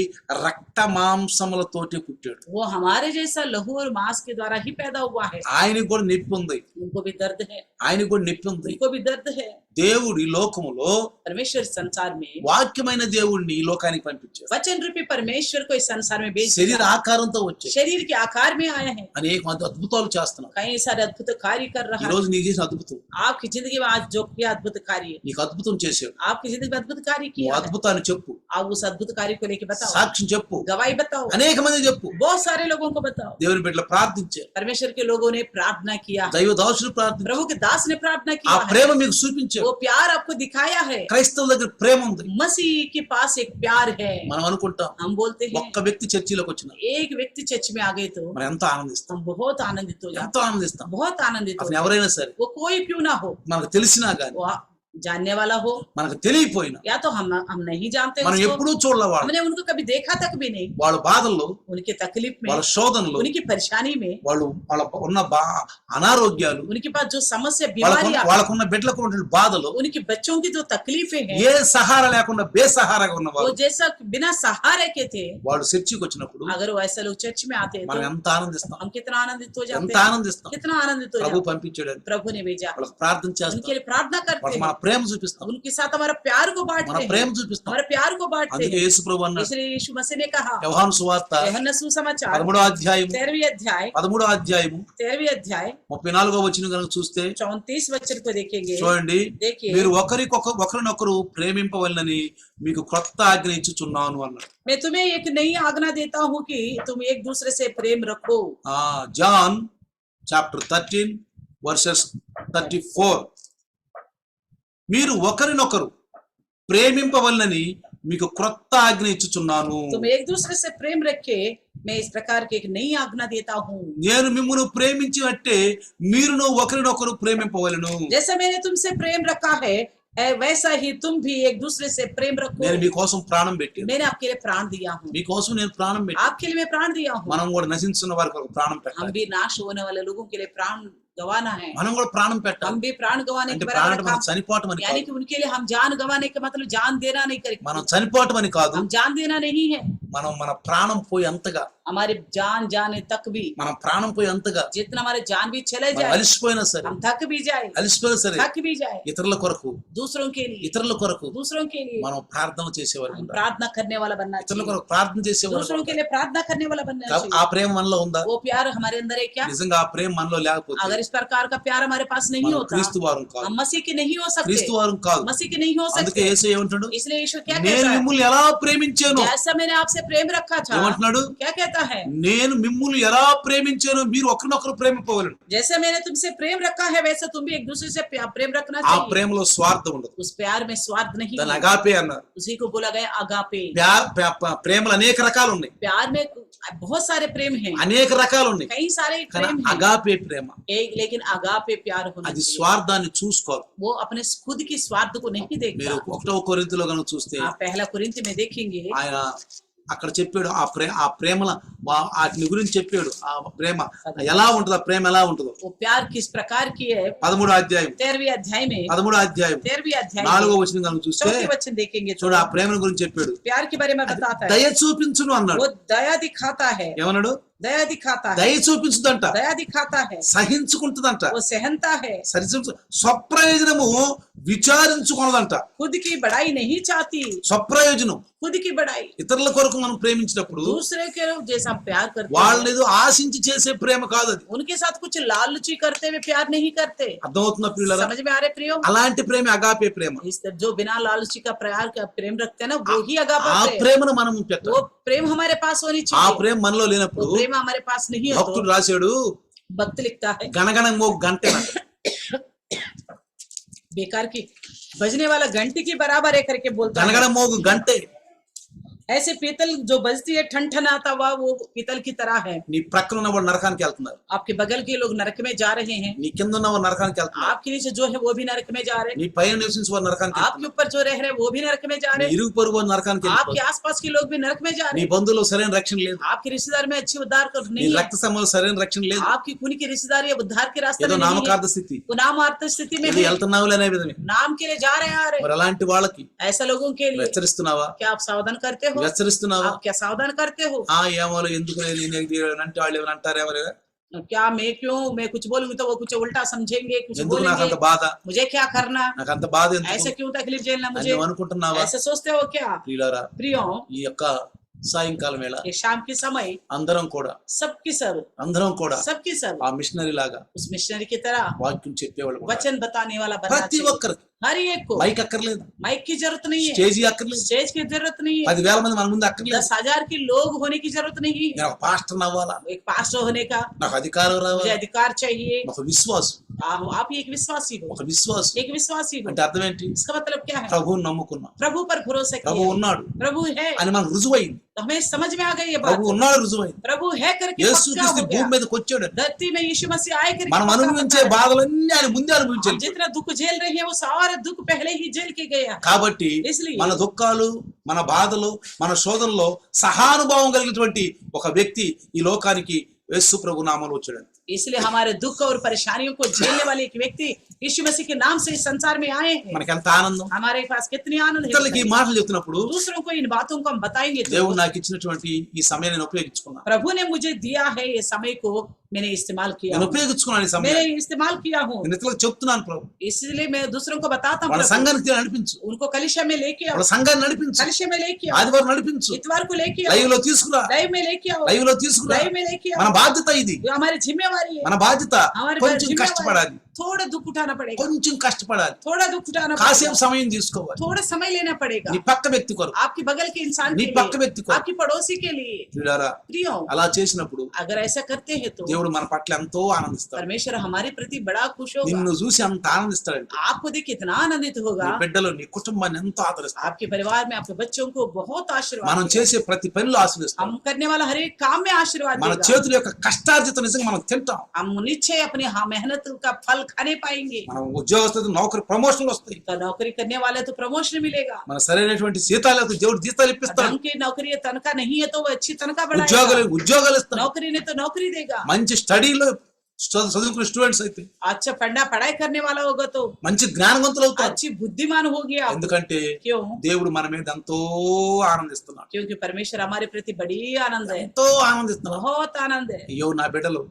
రక్త మాంసములతోటి పుట్టాడు. वो हमारे जैसा लहू और मांस के द्वारा ही पैदा हुआ है। ఆయనకు కూడా నొప్పి ఉంది. उनको भी दर्द है, ఆయనకు కూడా నొప్పి ఉంది. उनको भी दर्द है। దేవుడు ఈ లోకములో परमेश्वर इस संसार में వాక్యమైన దేవుడిని ఈ లోకానికి పంపించాడు. वचन रूपी परमेश्वर को इस संसार में भेज శరీర दिया। ఆకారంతో వచ్చాడు. शरीर के आकार में आया है, అనేక మంది అద్భుతాలు చేస్తున్నాడు. कई सारे अद्भुत कार्य कर ఈ रहा है। రోజు నీకు చేసిన అద్భుతం आपकी जिंदगी में आज जो किया अद्भुत कार्य, నీకు అద్భుతం చేశాడు. आपकी जिंदगी में अद्भुत कार्य నువ్వు किया है, అద్భుతాన్ని చెప్పు, आप उस अद्भुत कार्य को लेके बताओ, సాక్ష్యం చెప్పు, गवाही बताओ, అనేక మంది చెప్పు. बहुत सारे लोगों को बताओ। దేవుని బిడ్డలు ప్రార్థించారు. परमेश्वर के लोगों ने प्रार्थना किया, దైవ దాసులు ప్రార్థించారు. प्रभु के दास ने प्रार्थना ఆ किया है, ప్రేమ మీకు చూపించారు. वो प्यार आपको दिखाया है। క్రైస్తవుల దగ్గర ప్రేమ ఉంది. मसीह के पास एक प्यार है। మనం అనుకుంటాం हम बोलते हैं ఒక్క వ్యక్తి చర్చిలోకి వచ్చిన एक व्यक्ति चर्च में आ गए तो మనం ఎంతో ఆనందిస్తాం, हम बहुत आनंदित हो जाते ఎంతో ఆనందిస్తాం. हैं, बहुत आनंदित हो అతను जाते ఎవరైనా సరే, हैं। वो कोई क्यों ना हो, మనకు తెలిసినా గాని वो जानने वाला हो మనకు తెలియపోయినా या तो हम नहीं जानते మనం उसको, ఎప్పుడూ చూడలే వాళ్ళు. हमने उनको कभी देखा तक भी नहीं। వాళ్ళ బాధల్లో, उनके तकलीफ में, వాళ్ళ శోధనలు, उनकी परेशानी में, వాళ్ళు వాళ్ళ ఉన్న అనారోగ్యాలు, उनके पास जो समस्या बीमारियां, వాళ్ళకున్న బిడ్డలకు ఉన్న బాధలు, उनके बच्चों की जो तकलीफें हैं, ఏ సహారా లేకుండా బేసహారాగా ఉన్న वो వాళ్ళు जैसा बिना सहारे के थे, వాళ్ళు చర్చికి వచ్చినప్పుడు अगर वो ऐसे लोग चर्च में आते మనం तो ఎంత ఆనందిస్తాం, हम कितना आनंदित हो ఎంత जाते हैं, ఆనందిస్తాం. कितना आनंदित हो ప్రభు जाते हैं। పంపించాడు, प्रभु ने भेजा, వాళ్ళకి ప్రార్థన उनके చేస్తాం, लिए प्रार्थना करते వాళ్ళకి हैं, మన ప్రేమ చూపిస్తాం, उनके साथ हमारा प्यार को మన बांटते हैं, ప్రేమ చూపిస్తాం. हमारे प्यार को बांटते అందుకే हैं। యేసు ప్రభు అన్నాడు, इसलिए यीशु मसीह ने कहा, యోహాను సువార్త యోహన్న సుసమాచాर 13వ అధ్యాయం 13वीं अध्याय 13వ అధ్యాయం 13वीं अध्याय 34వ వచనం కనుక చూస్తే 34 वचन को देखेंगे। చూడండి, देखिए, మీరు ఒకరినొకరు ప్రేమింపవలనని మీకు క్రొత్త ఆజ్ఞ ఇచ్చుచున్నాను అన్నాడు. मैं तुम्हें एक नई आज्ञा देता हूँ कि तुम एक दूसरे से प्रेम रखो। John chapter 13 verses 34. మీరు ఒకరినొకరు ప్రేమింపవలనని మీకు క్రొత్త ఆజ్ఞ ఇచ్చుచున్నాను. तुम एक दूसरे से प्रेम रखे, मैं इस प्रकार की एक नई आज्ञा देता हूँ। నేను మిమ్మును ప్రేమించినట్టే మీరును ఒకరినొకరు ప్రేమింపవలెను. जैसे मैंने तुमसे प्रेम रखा है वैसा ही तुम भी एक दूसरे से प्रेम रखो। నేను మీకోసం ప్రాణం పెట్టాను, मैंने आपके लिए प्राण दिया हूँ, మీకోసం నేను ప్రాణం పెట్టాను. आपके लिए मैं प्राण दिया हूँ। మనం కూడా నశించున్న వారి కొరకు ప్రాణం हम పెట్టాలి. भी नाश होने वाले लोगों के लिए प्राण गंवाना है, మనం కూడా ప్రాణం हम పెట్టాలి. भी प्राण गंवाने అంటే के ప్రాణం बराबर మనం काम, చనిపోవటం అని यानी కాదు, कि उनके लिए हम जान गंवाने का मतलब जान देना नहीं करेंगे, మనం చనిపోవటం అని కాదు, हम जान देना नहीं है, మనం మన ప్రాణం పోయేంతగా हमारे जान जाने तक भी, మనం ప్రాణం పోయేంతగా जितना हमारे जान भी चले మనం जाए, అలిసిపోయినా సరే हम थक भी जाए, అలిసిపోయినా సరే थक भी जाए, ఇతరుల కొరకు दूसरों के लिए, ఇతరుల కొరకు दूसरों के लिए మనం ప్రార్థన చేసేవారు हम ఉండాలి. प्रार्थना करने वाला बनना ఇతరుల चाहिए, కొరకు ప్రార్థన చేసేవారు दूसरों के लिए प्रार्थना करने वाला बनना ఆ चाहिए। ప్రేమ మనలో ఉందా? वो प्यार हमारे अंदर है क्या? నిజంగా ఆ ప్రేమ మనలో లేకపోతే अगर इस प्रकार का प्यार हमारे पास नहीं మనం होता, క్రీస్తు వారం కాదు, हम मसीह के नहीं हो सकते, క్రీస్తు వారం కాదు. मसीह के नहीं हो అందుకే सकते। యేసు ఏమంటాడు? इसलिए यीशु क्या నేను कहता है? మిమ్మల్ని ఎలా ప్రేమించాను, जैसा मैंने आपसे प्रेम रखा था, ఏమంటున్నాడు? क्या कहता है? నేను మిమ్మల్ని ఎలా ప్రేమించాను మీరు ఒకరినొకరు ప్రేమిపోవాలండి. जैसे मैंने तुमसे प्रेम रखा है, वैसे तुम भी एक दूसरे से प्रेम रखना ఆ चाहिए। ప్రేమలో స్వార్థం ఉండదు. उस प्यार में स्वार्थ नहीं దాని है। అగాపే అన్నారు. उसी को बोला गया अगापे। ప్రేమలు అనేక రకాలు ఉన్నాయి, प्यार में बहुत सारे प्रेम हैं, అనేక రకాలు ఉన్నాయి. कई सारे కానీ प्रेम हैं, అగాపే ప్రేమ एक लेकिन अगापे प्यार होना అది चाहिए। స్వార్థాన్ని చూసుకోవాలి. वो अपने खुद की स्वार्थ को नहीं మీరు देखता। 1వ కొరింథీలో కనుక చూస్తే आप पहला कुरिन्थ में देखेंगे, ఆయన అక్కడ చెప్పాడు ఆ ప్రేమల వాటిని గురించి చెప్పాడు. ఆ ప్రేమ ఎలా ఉంటుందో, ఆ ప్రేమ ఎలా ఉంటుందో. वो प्यार किस प्रकार की है। 13వ అధ్యాయం 13वीं अध्याय में 13వ అధ్యాయం 13वीं अध्याय 4వ వచనం కనుక చూస్తే चौथी वचन देखेंगे तो చూడు ఆ ప్రేమ గురించి చెప్పాడు. प्यार के बारे में बताता है। దయ చూపించును అన్నాడు. वो दया दिखाता है, ఏమన్నాడు? दया दिखाता है, దయ చూపించుదంట, दया दिखाता है, సహించుకుంటుందంట, वो सहनता है, స్వప్రయోజనము విచారించుకున్నదంట. खुद की बड़ाई नहीं चाहती, స్వప్రయోజనం खुद की बड़ाई। ఇతరుల కొరకు మనం ప్రేమించినప్పుడు दूसरे के जैसा हम प्यार करते వాళ్ళని हैं, ఏదో ఆశించి చేసే ప్రేమ కాదు అది. उनके साथ कुछ लालची करते हुए प्यार नहीं करते। అర్థమవుతున్న ప్రియులారా? समझ में आ रहे प्रियो? అలాంటి ప్రేమ అగాపే ప్రేమ. इस जो बिना लालची का प्रेम रखते हैं ना, वो ही अगापे ఆ प्रेम। ప్రేమను మనం పెట్టాలి. वो प्रेम हमारे पास होनी ఆ चाहिए। ప్రేమ మనలో वो లేనప్పుడు प्रेम हमारे पास नहीं है భక్తుడు तो రాశాడు, भक्त लिखता है, గణగణం మోగు గంటె बेकार की बजने वाला घंटी की बराबर है करके बोलता है। గణగణం మోగు గంటె ऐसे पीतल जो बजती है ठनठनाता हुआ, वो पीतल की तरह है। నీ ప్రక్కన ఉన్నవాడు నరకానికి వెళ్తున్నారు, आपके बगल के लोग नरक में जा रहे हैं, నీ కింద ఉన్నవాడు నరకానికి వెళ్తున్నారు, आपके नीचे जो है वो भी नरक में जा रहे हैं, నీ పైన నివసించే వాడు నరకానికి आपके వెళ్తున్నారు, ऊपर जो रह रहे हैं वो भी नरक में जा నీ रहे हैं, ఇరుగు పొరుగు వాడు నరకానికి आपके వెళ్ళిపోతారు. आसपास के लोग भी नरक में जा रहे నీ हैं, బంధువులో సరైన రక్షణ లేదు, आपके रिश्तेदार में अच्छी उद्धार कर నీ नहीं है, రక్త సంబంధం సరైన రక్షణ లేదు. आपकी खून की रिश्तेदारी उद्धार के रास्ते ఏదో में नहीं है, నామకార్థ స్థితి, वो नामार्थ स्थिति में ఏదో है, వెళ్తున్నావులే అనే విధమే. नाम के लिए जा रहे हैं आ रहे हैं। మరి అలాంటి వాళ్ళకి ऐसा लोगों के लिए హెచ్చరిస్తున్నావా? क्या आप सावधान करते हो? హెచ్చరిస్తున్నావా? आप क्या सावधान करते हो? ఏమో ఎందుకు అంటే వాళ్ళు ఏమైనా అంటారేమో లేదా? क्या मैं कुछ बोलूंगी तो वो कुछ उल्टा समझेंगे, कुछ ఎందుకు నాకు बोलेंगे, అంత బాధ, मुझे क्या करना, నాకు అంత బాధ ఎందుకు ऐसे क्यों तकलीफ झेलना అని मुझे, నువ్వు అనుకుంటున్నావా? ऐसे सोचते हो क्या? ప్రియులారా, प्रियो, ఈ యొక్క సాయంకాలం వేళ ये शाम के समय అందరం కూడా सबकी सब ఆ మిషనరీ లాగా उस मिशनरी की तरह వాక్యం చెప్పేవాళ్ళు ఉండాలి. वचन बताने वाला बनना ప్రతి चाहिए। ఒక్కరికి हर एक को మైక్ అక్కర్లేదు, माइक की जरूरत नहीं है, స్టేజీ అక్కర్లేదు, स्टेज की जरूरत नहीं है, 10,000 మంది మన ముందు అక్కర్లేదు. 10,000 के लोग होने की जरूरत नहीं है, నేను ఒక పాస్టర్ అవ్వాలా, एक पास्टर होने का నాకు అధికారం मुझे రావాలా, अधिकार चाहिए। ఒక విశ్వాసం, आप ही एक विश्वासी हो, ఒక విశ్వాసం एक विश्वासी हो। అంటే అర్థం ఏంటి? इसका मतलब क्या है? ప్రభువుని నమ్ముకున్నాం, प्रभु पर भरोसा ప్రభు किया, ఉన్నాడు प्रभु है, అని మనకు రుజువైంది. तो हमें समझ में आ गई ये बात, ప్రభు ఉన్నాడు రుజువైంది. प्रभु है करके యేసు पक्का క్రీస్తు हो భూమి गया। మీదకి వచ్చాడు. धरती में यीशु मसीह आए करके మనం पक्का అనుభవించే पता है। బాధలన్నీ ఆయన ముందే हम అనుభవించాలి. जितना दुख झेल रहे हैं वो सारा दुख पहले ही झेल के गया। కాబట్టి इसलिए మన దుఃఖాలు, మన బాధలు, మన శోధనలో సహానుభావం కలిగినటువంటి ఒక వ్యక్తి ఈ లోకానికి యేసు ప్రభు నామములో వచ్చాడు. इसलिए हमारे दुख और परेशानियों को झेलने वाले एक व्यक्ति यीशु मसीह के नाम से इस संसार में आए हैं। మనకి ఎంత ఆనందం. हमारे पास कितनी आनंद ఇతరులకి ఈ है। మాటలు చెప్తున్నప్పుడు दूसरों को इन बातों को हम बताएंगे तो దేవుడు నాకు ఇచ్చినటువంటి ఈ సమయాన్ని నేను ఉపయోగించుకున్నాను. प्रभु ने मुझे दिया है ये समय को मैंने इस्तेमाल किया నేను हूं। ఉపయోగించుకున్నాను ఈ मैंने సమయాన్ని. इस्तेमाल किया हूँ, నేను ఇతరులకు చెప్తున్నాను ప్రభు. इसलिए मैं दूसरों को बताता हूँ వాళ్ళ प्रभु। సంఘానికి నడిపించు, उनको कलिशा में लेके आओ, వాళ్ళ సంఘాన్ని నడిపించు, कलिशा में लेके आओ, ఆదివారం నడిపించు, इतवार को लेके आओ, లైవ్ లో తీసుకురా, लाइव में लेके आओ, లైవ్ లో తీసుకురా. लाइव में लेके మన आओ। బాధ్యత ఇది, ये हमारी जिम्मेवारी है, మన బాధ్యత. हमारे కొంచెం जिम्मेवारी కష్టపడాలి, थोड़ा दुख उठाना पड़ेगा, కొంచెం కష్టపడాలి, थोड़ा दुख उठाना కాసేపు पड़ेगा, సమయం తీసుకోవాలి. थोड़ा समय लेना पड़ेगा। నీ పక్క వ్యక్తి కొరకు, आपके बगल के इंसान నీ के పక్క लिए, వ్యక్తి కొరకు. आपकी पड़ोसी के लिए। ప్రియులారా, प्रियो, అలా చేసినప్పుడు अगर ऐसा करते हैं तो దేవుడు మన పట్ల ఎంతో ఆనందిస్తాడు. परमेश्वर हमारे प्रति बड़ा खुश होगा। నిన్ను చూసి అంత ఆనందిస్తాడు. आपको देख कितना आनंदित होगा। నీ బిడ్డలు, నీ కుటుంబాన్ని ఎంతో ఆదరిస్తాడు. आपके परिवार में आपके बच्चों को बहुत आशीर्वाद మనం देगा। చేసే ప్రతి పనిలో ఆశీర్వదిస్తాం. हम करने वाला हर एक काम में आशीर्वाद మన देगा। చేతుల యొక్క కష్టార్జిత నిజంగా మనం తింటాం. हम निश्चय अपनी मेहनत का फल खाने पाएंगे। మనం ఉద్యోగస్తులు నౌకరి ప్రమోషన్లు వస్తాయి. तो नौकरी करने वाले तो प्रमोशन मिलेगा। మన సరైనటువంటి జీతాలు అయితే దేవుడు జీతాలు ఇప్పిస్తాడు. ढंग की नौकरी तनख्वाह नहीं है तो वो अच्छी तनख्वाह बढ़ाएगा। ఉద్యోగాలు ఇస్తాడు. नौकरी ने तो नौकरी देगा। మంచి స్టడీలో చదువుకునే స్టూడెంట్స్ అయితే अच्छा पढ़ाई करने वाला होगा तो మంచి జ్ఞానవంతులు అవుతారు. अच्छी बुद्धिमान हो गया। ఎందుకంటే क्यों? దేవుడు మన మీద ఎంతో ఆనందిస్తున్నాడు, क्योंकि परमेश्वर हमारे प्रति बड़ी आनंद है, ఎంతో ఆనందిస్తున్నాడు. बहुत आनंद है। అయ్యో నా బిడ్డలు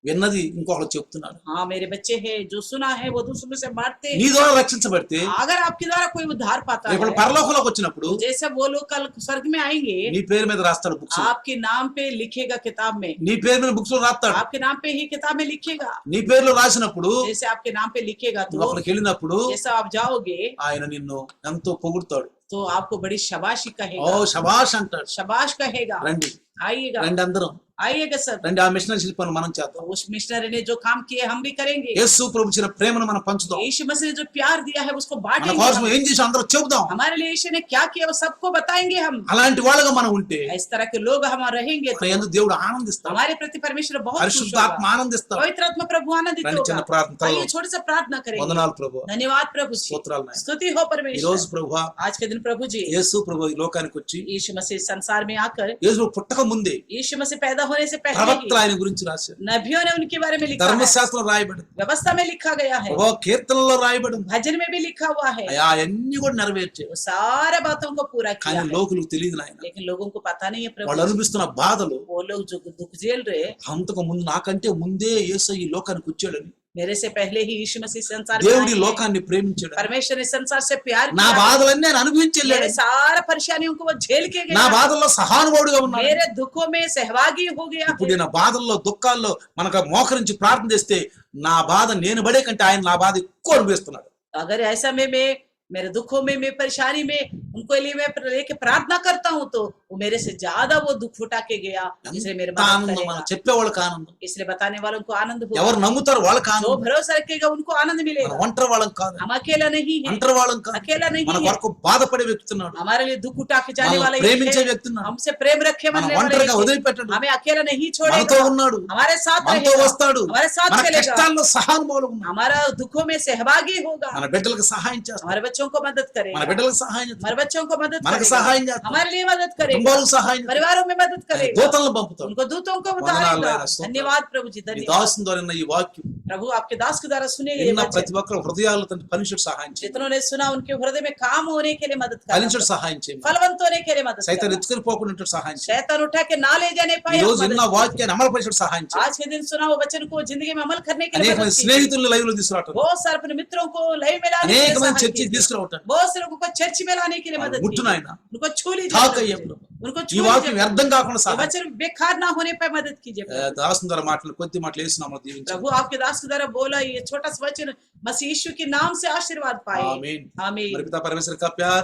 విన్నది ఇంకొకరు చెప్తున్నాడు. हाँ मेरे बच्चे हैं, जो सुना है वो दूसरों से बांटते నీ हैं। ద్వారా రక్షించబడితే अगर आपके द्वारा कोई उद्धार पाता రేపు है, పరలోకంలోకి వచ్చినప్పుడు जैसे वो लोग कल स्वर्ग में आएंगे, నీ పేరు మీద రాస్తాడు బుక్స్, आपके नाम पे लिखेगा किताब में, నీ పేరు మీద బుక్స్ లో రాస్తాడు. आपके नाम पे ही किताब में लिखेगा। నీ పేరులో రాసినప్పుడు जैसे आपके नाम पे लिखेगा तो లోపలికి వెళ్ళినప్పుడు जैसा आप जाओगे ఆయన నిన్ను ఎంతో పొగుడుతాడు. तो आपको बड़ी शाबाशी ఓ कहेगा, శబాష్ అంటాడు. शाबाश कहेगा। రండి आइएगा, రండి అందరం आइएगा सब। రండి, ఆ మిషనరీ శిల్పాన్ని మనం तो చేద్దాం. उस मिशनरी ने जो काम किए हम भी करेंगे। యేసు ప్రభు ఇచ్చిన ప్రేమను మనం పంచుదాం. यीशु मसीह ने जो प्यार दिया है उसको మన बांटेंगे కోసం हम। ఏం చేసి అందరూ చెబుదాం. हमारे लिए यीशु ने क्या किया वो सबको बताएंगे हम। అలాంటి వాళ్ళగా మనం ఉంటే इस तरह के लोग हम रहेंगे మన तो యందు దేవుడు ఆనందిస్తాడు, हमारे प्रति परमेश्वर बहुत खुश పరిశుద్ధాత్మ होगा, ఆనందిస్తాడు. पवित्र आत्मा प्रभु आनंदित రండి చిన్న होगा। ప్రార్థన आइए छोटे से प्रार्थना करेंगे। వందనాలు ప్రభు, धन्यवाद प्रभु जी, స్తోత్రాలు నాయన. स्तुति हो ఈ परमेश्वर। రోజు ప్రభు आज के दिन प्रभु जी యేసు ప్రభు ఈ లోకానికి వచ్చి यीशु मसीह संसार में आकर, యేసు ప్రభు పుట్టక ముందే यीशु मसीह पैदा होने से पहले ప్రవక్తలు ही ఆయన గురించి రాశారు, नबियों ने उनके बारे में लिखा है, ధర్మశాస్త్రంలో రాయబడింది, व्यवस्था में लिखा गया है, ప్రభు కీర్తనలో రాయబడింది. भजन में भी लिखा हुआ है। అయ్యా అన్ని కూడా నెరవేర్చారు. वो सारे बातों को पूरा किया కానీ है, లోకులకు తెలియదు నాయన. लेकिन लोगों को पता नहीं है వాళ్ళు प्रभु। అనిపిస్తున్న బాధలు वो लोग जो दुख झेल रहे, అంతకు ముందు నాకంటే ముందే యేసు ఈ లోకానికి వచ్చాడని, मेरे से पहले ही यीशु मसीह संसार में దేవుడి आए हैं। లోకాన్ని ప్రేమించాడు, परमेश्वर ने संसार से प्यार నా किया है। బాధలన్నీ ఆయన అనుభవించి వెళ్ళాడు, मेरे सारा परेशानियों को वो झेल के నా गया, బాధల్లో సహానుభావుడిగా ఉన్నాడు. मेरे दुखों में सहभागी हो गया ఇప్పుడు है। నా బాధల్లో దుఃఖాల్లో మనకు మోకరించి ప్రార్థన చేస్తే నా బాధ నేను పడే కంటే ఆయన నా బాధ ఎక్కువ అనుభవిస్తున్నాడు. अगर ऐसा में मैं मेरे दुखों में, मैं परेशानी में उनको लिए मैं लेके प्रार्थना करता हूँ तो वो मेरे से ज्यादा वो दुख उठा के गया, इसलिए मेरे ఎంత मदद ఆనందం, करेगा। మనం చెప్పేవాళ్ళకి ఆనందం, इसलिए बताने वालों को आनंद ఎవరు होगा, నమ్ముతారు వాళ్ళకి जो ఆనందం. भरोसा रखेगा उनको आनंद మన मिलेगा। ఒంటరి వాళ్ళం కాదు, हम अकेला नहीं है, ఒంటరి వాళ్ళం కాదు, अकेला नहीं మన है, వరకు బాధపడే వ్యక్తున్నాడు, हमारे लिए दुख उठा के जाने మనం वाले ప్రేమించే हैं, వ్యక్తున్నాడు, हमसे प्रेम रखे మన मनने वाले ఒంటరిగా हैं, వదిలిపెట్టడు, हमें अकेला नहीं మనతో छोड़ेगा, ఉన్నాడు, हमारे साथ మనతో रहेगा, వస్తాడు, हमारे साथ మన चलेगा, కష్టాల్లో సహానుభావులు ఉన్నాడు, हमारा दुखों में सहभागी होगा, మన బిడ్డలకు సహాయం చేస్తాడు, हमारे बच्चों को मदद మన करेगा, బిడ్డలకు సహాయం చేస్తాడు, हमारे बच्चों को मदद మనకు करेगा, సహాయం చేస్తాడు, हमारे लिए मदद करेगा, కుటుంబాలకు సహాయం చేస్తాడు, परिवारों में मदद करेगा, దూతలను పంపుతాడు. उनको दूतों को వందనాలు बताएगा। ఆయన, స్తోత్రం. धन्यवाद प्रभु जी, ఈ धन्यवाद దాసుని ద్వారా ఈ వాక్యం प्रभु। आपके दास के द्वारा सुने गए విన్న वचन, ప్రతి ఒక్కరు హృదయాల్లో తన ఫలించుడు సహాయం చేయండి, जितनों ने सुना उनके हृदय में काम होने के लिए मदद ఫలించుడు करना, సహాయం చేయండి, फलवंत होने के लिए मदद సైతం करना, ఎత్తుకుని పోకుండా సహాయం చేయండి. शैतान उठा के ना ले जाने ఈ पाए రోజు हम విన్న मदद వాక్యాన్ని అమలు పరిచుడు సహాయం చేయండి. आज के दिन सुना वो वचन को जिंदगी में अमल करने के लिए అనేక मदद మంది कीजिए। స్నేహితులను లైవ్ లో తీసుకురావటం, बहुत सारे अपने मित्रों को लाइव में लाने के అనేక लिए మంది सहाय చర్చికి कीजिए। తీసుకురావటం, बहुत से लोगों को चर्च में लाने के लिए मदद ముట్టు कीजिए। నాయన, उनको छू लीजिए తాకు प्रभु जी। అయ్యప్పుడు उनको ఈ छू వాక్యం लीजिए। వ్యర్థం కాకుండా ये సహాయం वचन बेकार ना होने पर मदद कीजिए प्रभु। దాసుని ద్వారా మాటలు కొద్ది మాటలు వేస్తున్నాము దీవించండి. प्रभु आपके दास के द्वारा बोला ये छोटा सा वचन मसीह यीशु के नाम से आशीर्वाद पाए। आमीन। आमीन। हमारे पिता परमेश्वर का प्यार,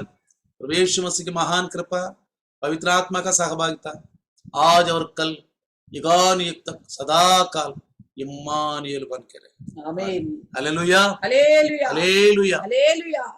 प्रभु यीशु मसीह की महान कृपा, पवित्र आत्मा का सहभागिता आज और कल युगान युग तक सदा काल इम्मानुएल बन के रहे। आमीन। Hallelujah, hallelujah. हालेलुया। हालेलुया।